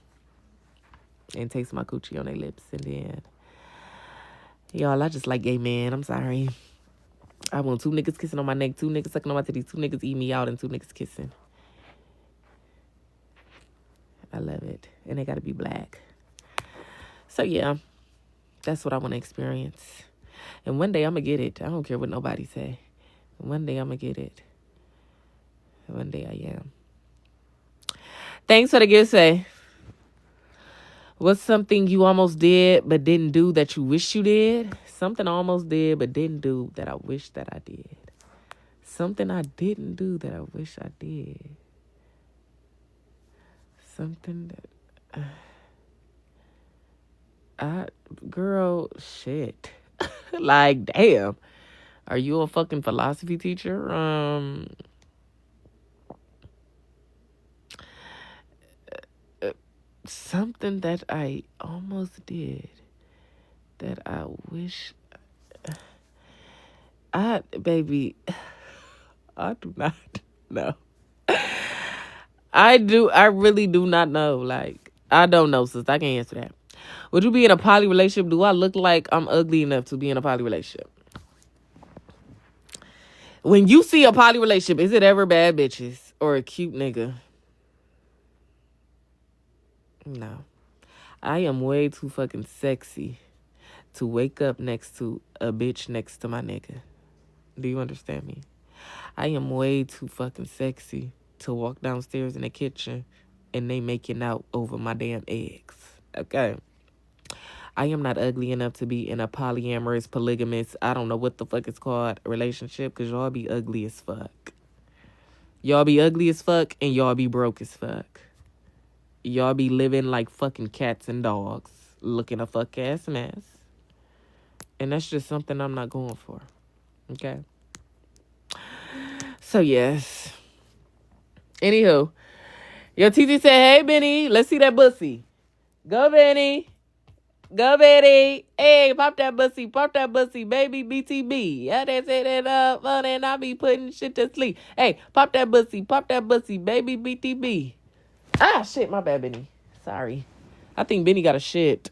And taste my coochie on their lips. And then... Y'all, I just like gay men. I'm sorry. I want two niggas kissing on my neck, two niggas sucking on my titties, two niggas eating me out, and two niggas kissing. I love it. And they gotta be black. So, yeah. That's what I want to experience. And one day I'm gonna get it. I don't care what nobody say. One day I'm gonna get it. One day I am. Thanks for the gift, say. What's something you almost did but didn't do that you wish you did? Something I almost did but didn't do that I wish that I did. Something I didn't do that I wish I did. Something that... girl, shit. Like, damn. Are you a fucking philosophy teacher? Something that I almost did that I wish... Baby, I do not know. I really do not know. Like, I don't know, sis. I can't answer that. Would you be in a poly relationship? Do I look like I'm ugly enough to be in a poly relationship? When you see a poly relationship, is it ever bad bitches or a cute nigga? No. I am way too fucking sexy to wake up next to a bitch next to my nigga. Do you understand me? I am way too fucking sexy to walk downstairs in the kitchen and they making out over my damn eggs. Okay. I am not ugly enough to be in a polyamorous, polygamous, I don't know what the fuck it's called, relationship, because y'all be ugly as fuck. Y'all be ugly as fuck and y'all be broke as fuck. Y'all be living like fucking cats and dogs, looking a fuck ass mess. And that's just something I'm not going for. Okay? So, yes. Anywho, your TT said, hey, Benny, let's see that pussy. Go, Benny. Go, Benny. Hey, pop that pussy, baby BTB. Yeah, they say that up, and I be putting shit to sleep. Hey, pop that pussy, baby BTB. Ah, shit, my bad, Benny. Sorry. I think Benny got a shit.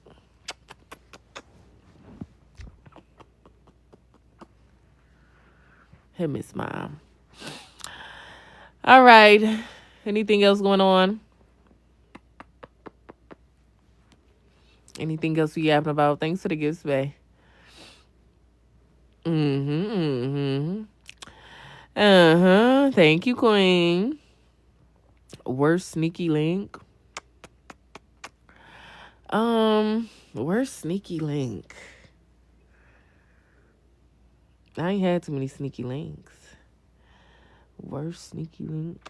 Hey, Miss Mom. All right. Anything else going on? Anything else we yapping about? Thanks for the gifts, babe. Thank you, Queen. Worst sneaky link. Worst sneaky link. I ain't had too many sneaky links. Worst sneaky link.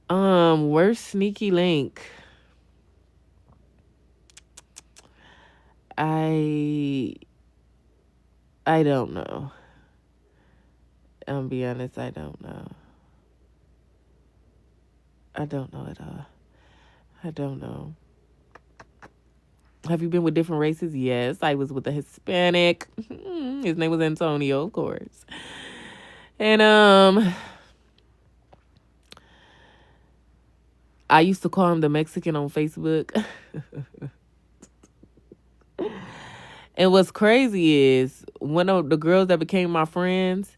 Worst sneaky link. I don't know. I'll be honest, I don't know. I don't know at all. I don't know. Have you been with different races? Yes, I was with a Hispanic. His name was Antonio, of course. And I used to call him the Mexican on Facebook. And what's crazy is one of the girls that became my friends,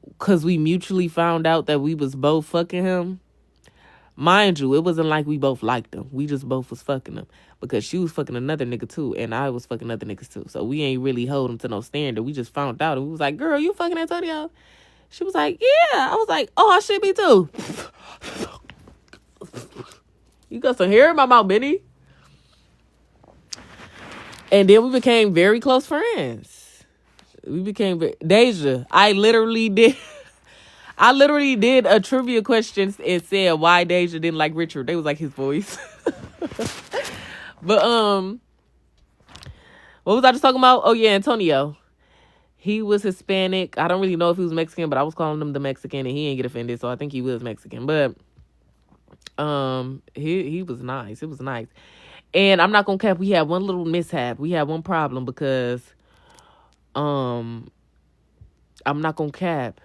because we mutually found out that we was both fucking him. Mind you, it wasn't like we both liked him. We just both was fucking him. Because she was fucking another nigga too, and I was fucking other niggas too. So we ain't really hold him to no standard. We just found out, and we was like, girl, you fucking Antonio? She was like, yeah. I was like, oh, I should be too. You got some hair in my mouth, Benny. And then we became very close friends. Deja, I literally did a trivia question and said why Deja didn't like Richard. They was like his voice. But what was I just talking about? Oh yeah, Antonio. He was Hispanic. I don't really know if he was Mexican, but I was calling him the Mexican and he ain't get offended, so I think he was Mexican. But he was nice. It was nice. And I'm not gonna cap, we had one little mishap. We had one problem because I'm not gonna cap.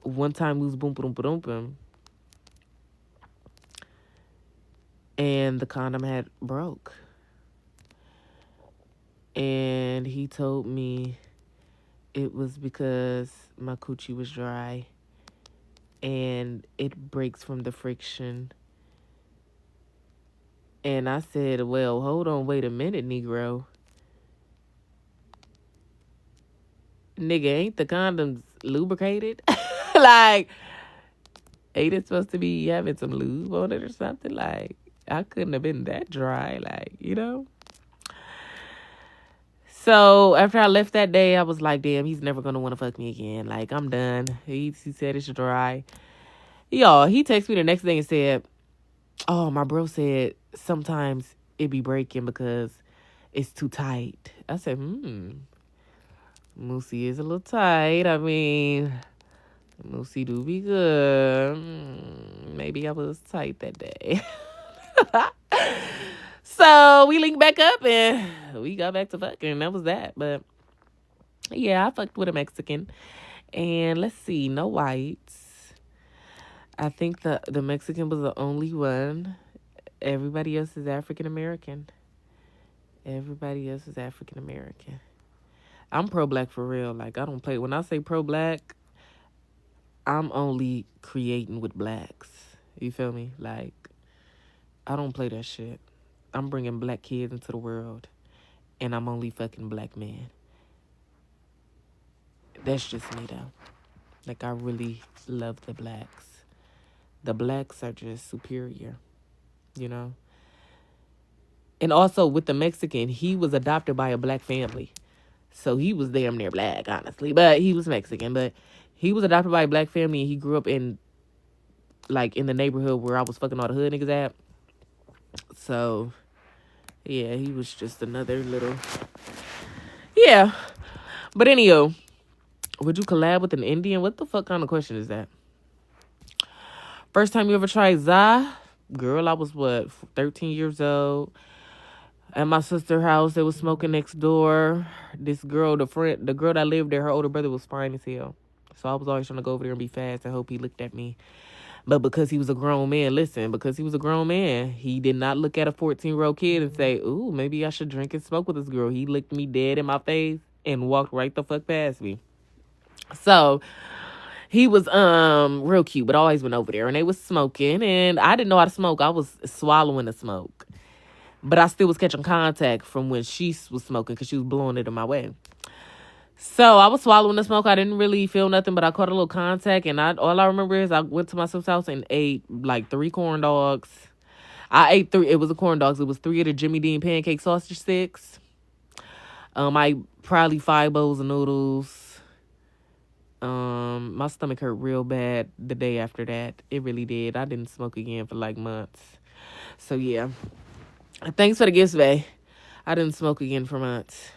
One time we was boom boom boom boom, and the condom had broke. And he told me it was because my coochie was dry and it breaks from the friction. And I said, well, hold on, wait a minute, Negro. Nigga, ain't the condoms lubricated? Like, ain't it supposed to be having some lube on it or something? Like, I couldn't have been that dry, like, you know? So after I left that day, I was like, damn, he's never going to want to fuck me again. Like, I'm done. He said it's dry. Y'all, he texted me the next day and said, oh, my bro said sometimes it be breaking because it's too tight. I said, Moosey is a little tight. I mean, Lucy do be good. Maybe I was tight that day. So we linked back up and we got back to fucking. That was that. But yeah, I fucked with a Mexican. And let's see, no whites. I think the Mexican was the only one. Everybody else is African American. Everybody else is African American. I'm pro black for real. Like, I don't play. When I say pro black, I'm only creating with blacks. You feel me? Like, I don't play that shit. I'm bringing black kids into the world, and I'm only fucking black men. That's just me, though. Like, I really love the blacks. The blacks are just superior, you know? And also, with the Mexican, he was adopted by a black family. So he was damn near black, honestly. But he was Mexican. But he was adopted by a black family, and he grew up in, like, in the neighborhood where I was fucking all the hood niggas at. So, yeah, he was just another little... Yeah. But anyhow, would you collab with an Indian? What the fuck kind of question is that? First time you ever tried za? Girl, I was, 13 years old. At my sister's house, they was smoking next door. This girl, the girl that lived there, her older brother was fine as hell. So I was always trying to go over there and be fast and hope he looked at me. But because he was a grown man, he did not look at a 14-year-old kid and say, ooh, maybe I should drink and smoke with this girl. He looked me dead in my face and walked right the fuck past me. So he was real cute, but I always went over there and they was smoking and I didn't know how to smoke. I was swallowing the smoke. But I still was catching contact from when she was smoking because she was blowing it in my way. So I was swallowing the smoke. I didn't really feel nothing, but I caught a little contact. And all I remember is I went to my sister's house and ate like 3 corn dogs. I ate 3. It was a corn dogs. It was 3 of the Jimmy Dean pancake sausage sticks. I probably 5 bowls of noodles. My stomach hurt real bad the day after that. It really did. I didn't smoke again for like months. So yeah. Thanks for the gifts, bae. I didn't smoke again for months.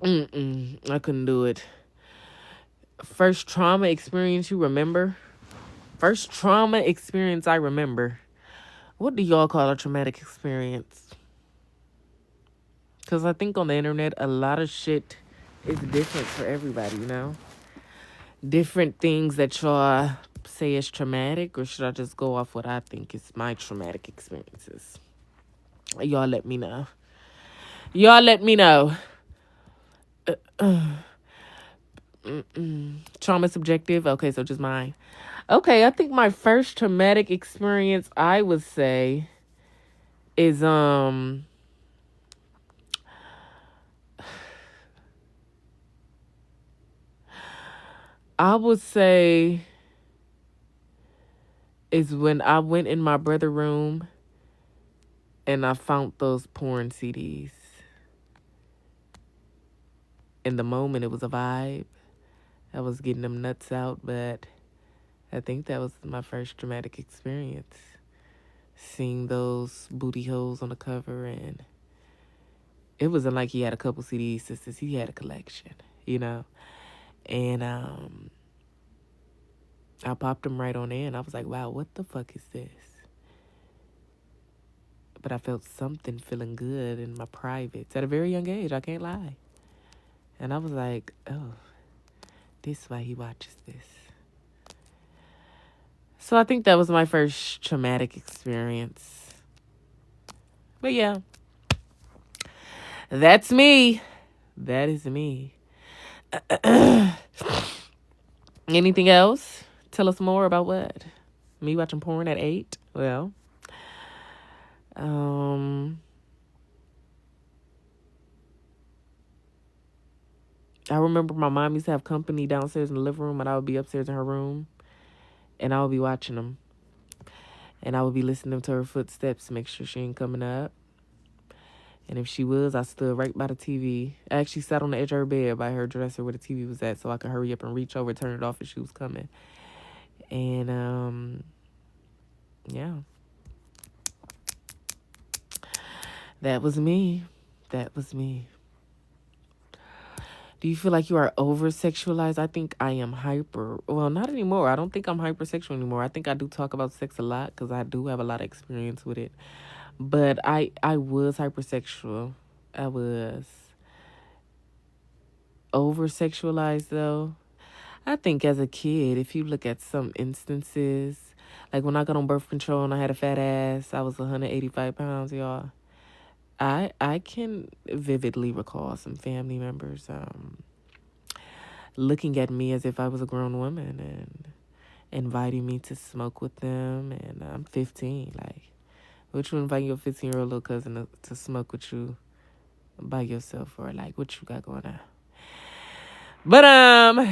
I couldn't do it. First trauma experience you remember? First trauma experience I remember. What do y'all call a traumatic experience? Because I think on the internet, a lot of shit is different for everybody, you know? Different things that y'all say is traumatic, or should I just go off what I think is my traumatic experiences? Y'all let me know. Trauma subjective. Okay, so just mine. Okay, I think my first traumatic experience, I would say, is I would say is when I went in my brother's room and I found those porn CDs. In the moment, it was a vibe. I was getting them nuts out, but I think that was my first traumatic experience. Seeing those booty holes on the cover, and it wasn't like he had a couple CDs, sisters. He had a collection, you know? And I popped them right on in. I was like, wow, what the fuck is this? But I felt something feeling good in my privates at a very young age. I can't lie. And I was like, oh, this is why he watches this. So I think that was my first traumatic experience. But yeah, that's me. That is me. Anything else? Tell us more about what? Me watching porn at 8? Well, I remember my mom used to have company downstairs in the living room, and I would be upstairs in her room, and I would be watching them. And I would be listening to her footsteps to make sure she ain't coming up. And if she was, I stood right by the TV. I actually sat on the edge of her bed by her dresser where the TV was at so I could hurry up and reach over, turn it off if she was coming. And, yeah. That was me. Do Do you feel like you are over sexualized? I think I am hyper. Well, not anymore. I don't think I'm hypersexual anymore. I think I do talk about sex a lot because I do have a lot of experience with it. But I was hypersexual. I was over sexualized though. I think as a kid, if you look at some instances, like when I got on birth control and I had a fat ass, I was 185 pounds, y'all. I can vividly recall some family members looking at me as if I was a grown woman and inviting me to smoke with them. And I'm 15. Like, would you invite your 15-year-old little cousin to smoke with you by yourself, or like what you got going on? But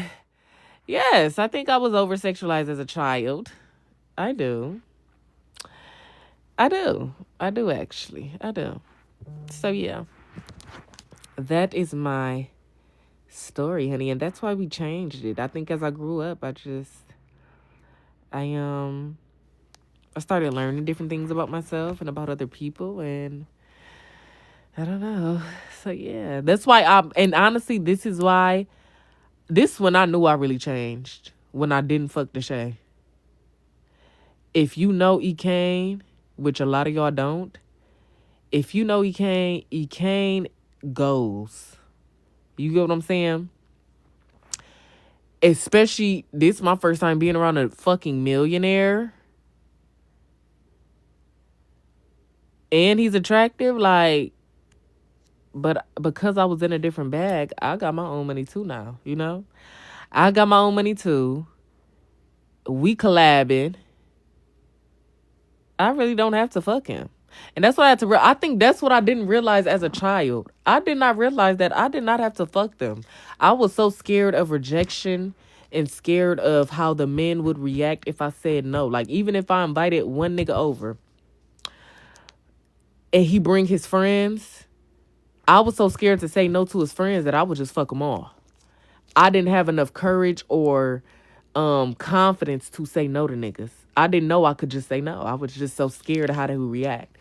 yes, I think I was over sexualized as a child. I do. I do actually. I do. So yeah. That is my story, honey, and that's why we changed it. I think as I grew up, I started learning different things about myself and about other people, and I don't know. So yeah, that's why and honestly, this is why, this when I knew I really changed, when I didn't fuck the Shay. If you know EKane, which a lot of y'all don't, if you know EKane goes. You get what I'm saying? Especially, this is my first time being around a fucking millionaire. And he's attractive, like, but because I was in a different bag, I got my own money too now, you know? I got my own money too. We collabing. I really don't have to fuck him. And that's what I had to I think that's what I didn't realize as a child. I did not realize that I did not have to fuck them. I was so scared of rejection and scared of how the men would react if I said no. Like, even if I invited one nigga over and he bring his friends, I was so scared to say no to his friends that I would just fuck them all. I didn't have enough courage or confidence to say no to niggas. I didn't know I could just say no. I was just so scared of how they would react.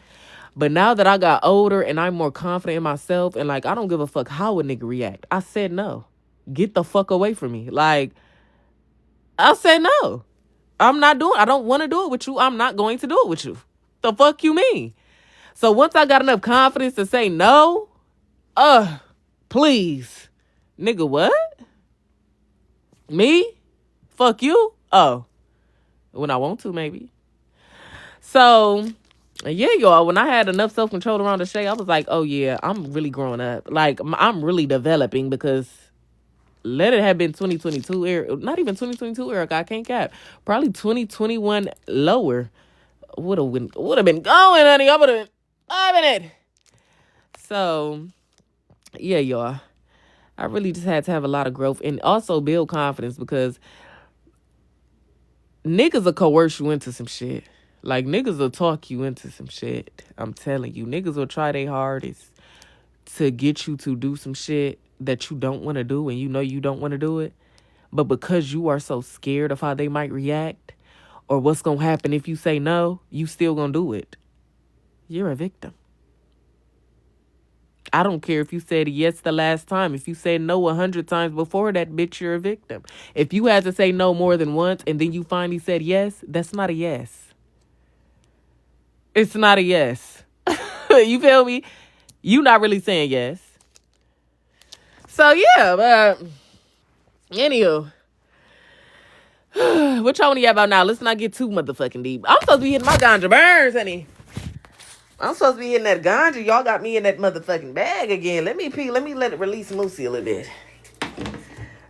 But now that I got older and I'm more confident in myself and, like, I don't give a fuck how a nigga react. I said no. Get the fuck away from me. Like, I said no. I don't want to do it with you. I'm not going to do it with you. The fuck you mean? So once I got enough confidence to say no, please. Nigga, what? Me? Fuck you? Oh. When I want to, maybe. So, yeah, y'all, when I had enough self-control around the Shay, I was like, oh, yeah, I'm really growing up. Like, I'm really developing, because let it have been 2022, not even 2022, Eric, I can't cap. Probably 2021 lower. Would have been going, honey. I would have been loving it. So, yeah, y'all. I really just had to have a lot of growth and also build confidence, because niggas will coerce you into some shit. Like, niggas will talk you into some shit. I'm telling you. Niggas will try their hardest to get you to do some shit that you don't want to do, and you know you don't want to do it. But because you are so scared of how they might react or what's going to happen if you say no, you still going to do it. You're a victim. I don't care if you said yes the last time. If you said no 100 times before that, bitch, you're a victim. If you had to say no more than once and then you finally said yes, that's not a yes. It's not a yes. You feel me? You not really saying yes. So, yeah, but anywho. What y'all want to get about now? Let's not get too motherfucking deep. I'm supposed to be hitting my ganja burns, honey. I'm supposed to be hitting that ganja. Y'all got me in that motherfucking bag again. Let me let it release Moosey a little bit.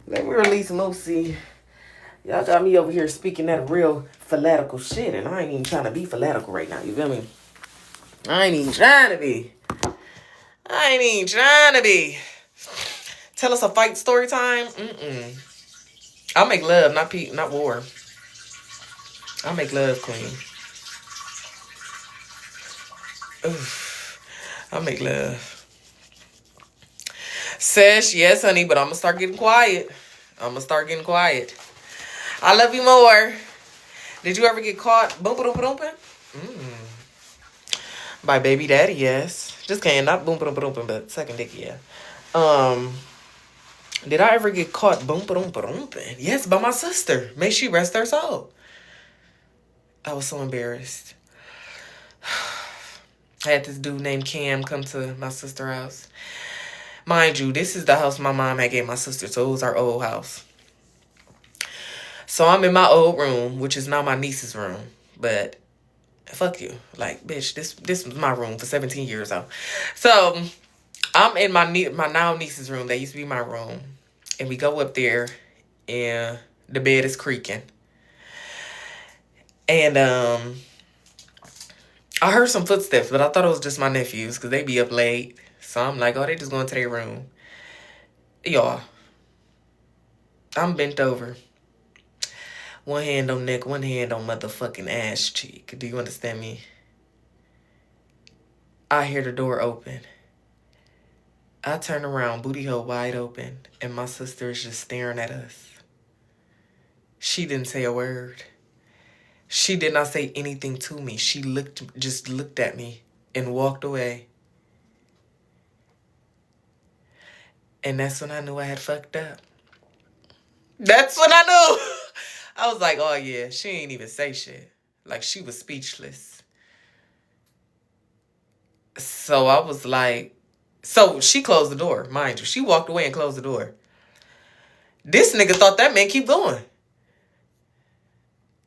Let me release Moosey. Y'all got me over here speaking that real fanatical shit, and I ain't even trying to be fanatical right now. You feel me? I ain't even trying to be. Tell us a fight story time? I'll make love, not war. I'll make love, queen. Oof. I'll make love. Sesh, yes, honey, but I'm going to start getting quiet. I love you more. Did you ever get caught boom-ba-doom-ba-doom-ping? By baby daddy, yes. Just kidding, not boom-ba-doom-ba-doom-ping, but second dick, yeah. Did I ever get caught boom-ba-doom-ba-doom-ping? Yes, by my sister. May she rest her soul. I was so embarrassed. I had this dude named Cam come to my sister's house. Mind you, this is the house my mom had gave my sister, so it was our old house. So I'm in my old room, which is now my niece's room. But fuck you. Like, bitch, this was my room for 17 years though. So I'm in my now niece's room. That used to be my room. And we go up there and the bed is creaking. And I heard some footsteps, but I thought it was just my nephews because they be up late. So I'm like, oh, they just going to their room. Y'all, I'm bent over. One hand on neck, one hand on motherfucking ass cheek. Do you understand me? I hear the door open. I turn around, booty hole wide open, and my sister is just staring at us. She didn't say a word. She did not say anything to me. She just looked at me and walked away. And that's when I knew I had fucked up. That's when I knew. I was like, oh yeah, she ain't even say shit. Like, she was speechless. So I was like, so she closed the door, mind you. She walked away and closed the door. This nigga thought that man keep going.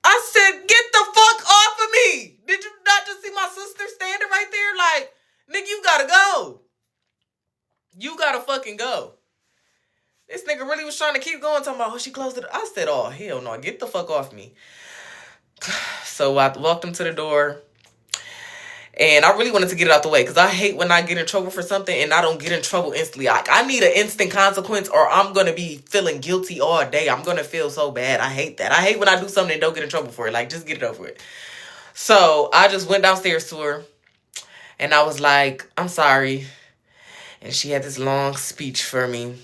I said, get the fuck off of me. Did you not just see my sister standing right there? Like, nigga, you gotta go. You gotta fucking go. This nigga really was trying to keep going, talking about, oh, she closed it. I said, oh, hell no, get the fuck off me. So I walked him to the door. And I really wanted to get it out the way because I hate when I get in trouble for something and I don't get in trouble instantly. Like, I need an instant consequence or I'm going to be feeling guilty all day. I'm going to feel so bad. I hate that. I hate when I do something and don't get in trouble for it. Like, just get it over with. So I just went downstairs to her and I was like, I'm sorry. And she had this long speech for me.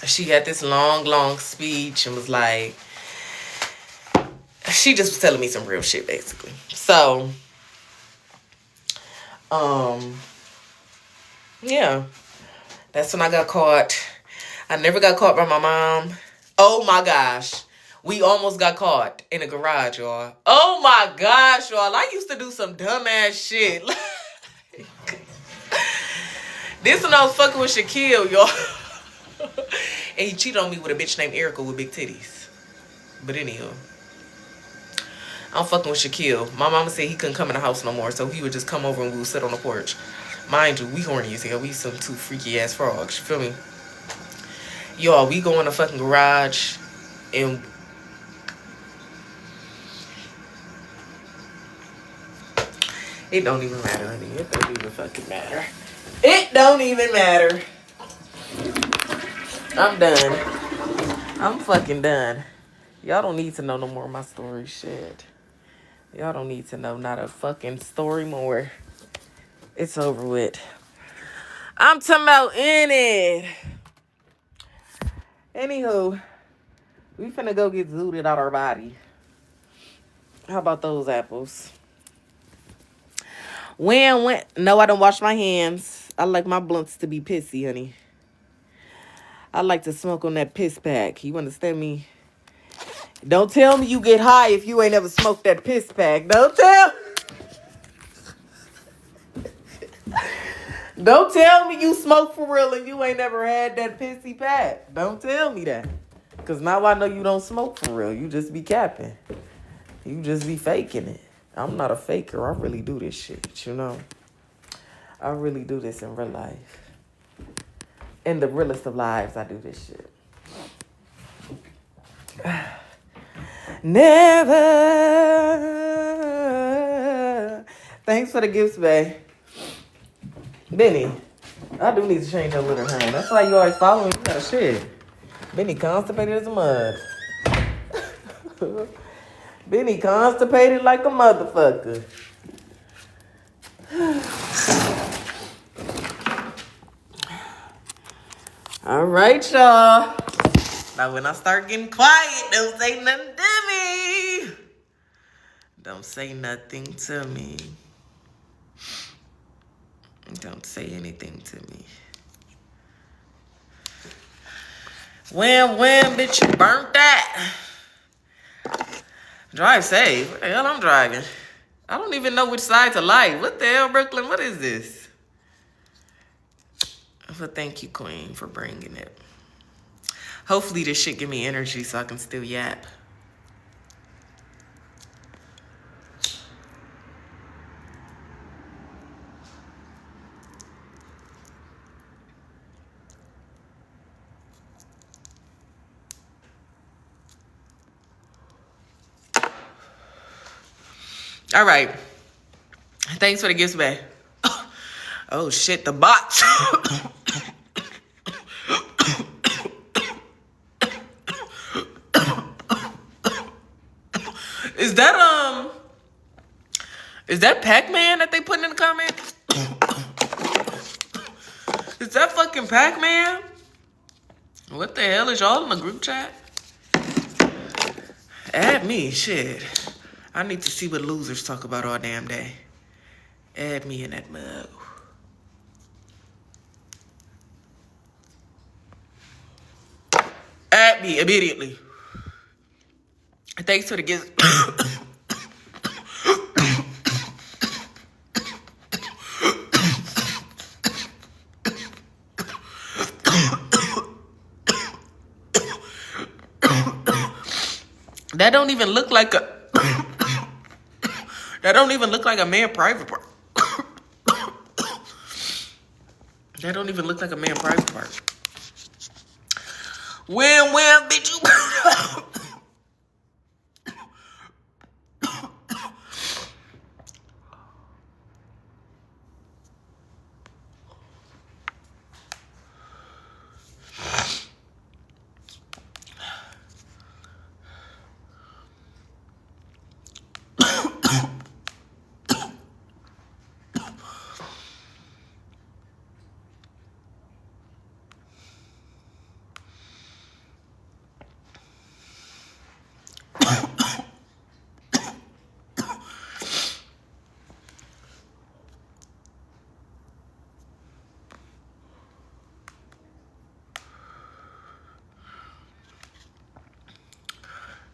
She had this long speech and was like, she just was telling me some real shit basically. So, yeah, that's when I got caught. I never got caught by my mom. Oh my gosh. We almost got caught in a garage, y'all. Oh my gosh, y'all. I used to do some dumbass shit. This when I was fucking with Shaquille, y'all. And he cheated on me with a bitch named Erica with big titties. But anyhow, I'm fucking with Shaquille. My mama said he couldn't come in the house no more, so he would just come over and we would sit on the porch. Mind you, we horny as hell. We some two freaky ass frogs. You feel me? Y'all, we go in the fucking garage and it don't even matter, honey. It don't even fucking matter. It don't even matter. I'm done. I'm fucking done. Y'all don't need to know no more of my story. Shit. Y'all don't need to know not a fucking story more. It's over with. I'm talking about in it. Anywho, we finna go get zooted out our body. How about those apples? When? No, I don't wash my hands. I like my blunts to be pissy, honey. I like to smoke on that piss pack. You understand me? Don't tell me you get high if you ain't ever smoked that piss pack. Don't tell me you smoke for real and you ain't never had that pissy pack. Don't tell me that. Because now I know you don't smoke for real. You just be capping. You just be faking it. I'm not a faker. I really do this shit, you know. I really do this in real life. In the realest of lives, I do this shit. Never. Thanks for the gifts, babe. Benny, I do need to change your little hand. That's why you always follow me. You got shit. Benny constipated as a mud. Benny constipated like a motherfucker. All right, y'all. Now, when I start getting quiet, don't say nothing to me. Don't say nothing to me. Don't say anything to me. Wham, wham, bitch, you burnt that. Drive safe. What the hell I'm driving? I don't even know which side to like. What the hell, Brooklyn? What is this? But thank you, Queen, for bringing it. Hopefully this shit give me energy so I can still yap. All right. Thanks for the gifts, babe. Oh, shit, the bots. Is that Pac-Man that they put in the comments? Is that fucking Pac-Man? What the hell is y'all in the group chat? Add me, shit. I need to see what losers talk about all damn day. Add me in that mug. Add me immediately. Thanks for the gift. That don't even look like a. That don't even look like a man private part. That don't even look like a man private part. Wham, wham, bitch, you.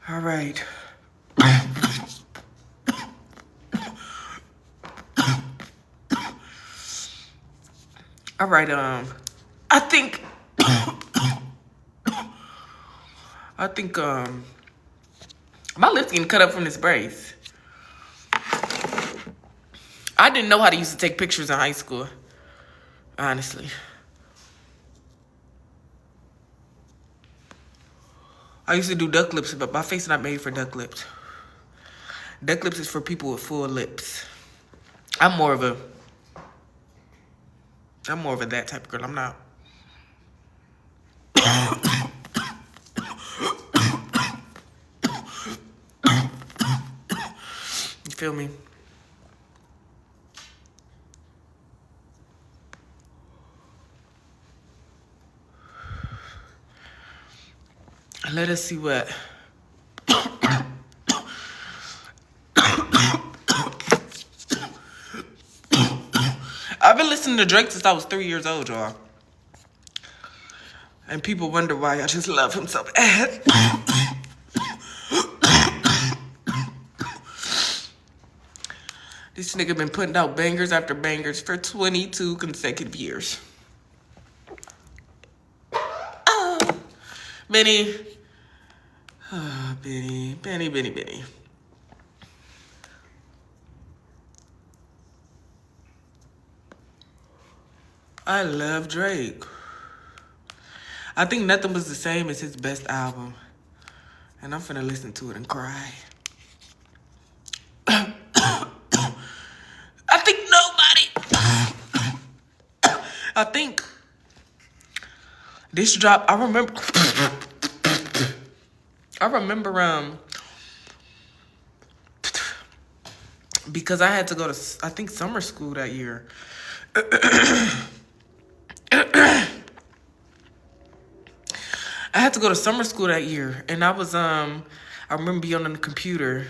All right. All right, I think my lips getting cut up from this brace. I didn't know how to used to take pictures in high school, honestly. I used to do duck lips, but my face is not made for duck lips. Duck lips is for people with full lips. I'm more of a that type of girl. I'm not. You feel me? Let us see what. I've been listening to Drake since I was 3 years old, y'all. And people wonder why I just love him so bad. This nigga been putting out bangers after bangers for 22 consecutive years. Oh, Benny. Oh, Benny. I love Drake. I think Nothing Was the Same is his best album. And I'm finna listen to it and cry. I think this drop, I remember because I had to go to, I think, summer school that year. I had to go to summer school that year, and I was, I remember being on the computer.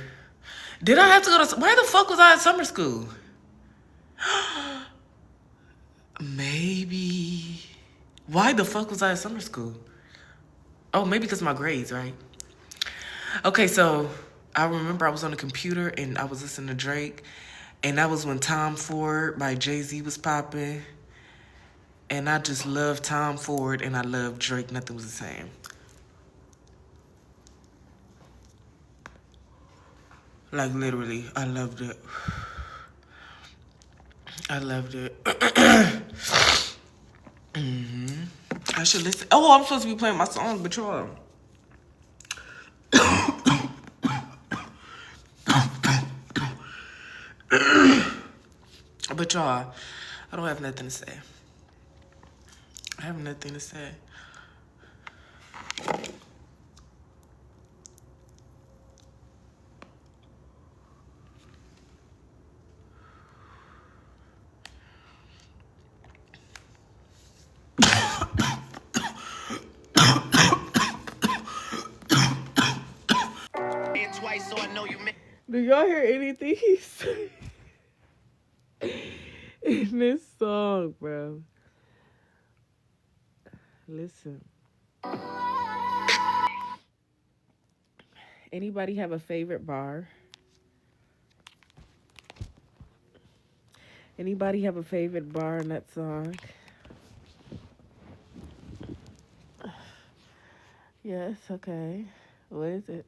Did I have to go to, where the fuck was I at summer school? Maybe. Why the fuck was I at summer school? Oh, maybe because my grades, right? Okay, so I remember I was on the computer and I was listening to Drake, and that was when Tom Ford by Jay-Z was popping. And I just loved Tom Ford and I loved Drake. Nothing was the same. Like literally, I loved it. I loved it. I should listen. Oh, I'm supposed to be playing my song, but y'all. But y'all, I don't have nothing to say. I have nothing to say. Do y'all hear anything he said in this song, bro? Listen. Anybody have a favorite bar? Anybody have a favorite bar in that song? Yes, okay. What is it?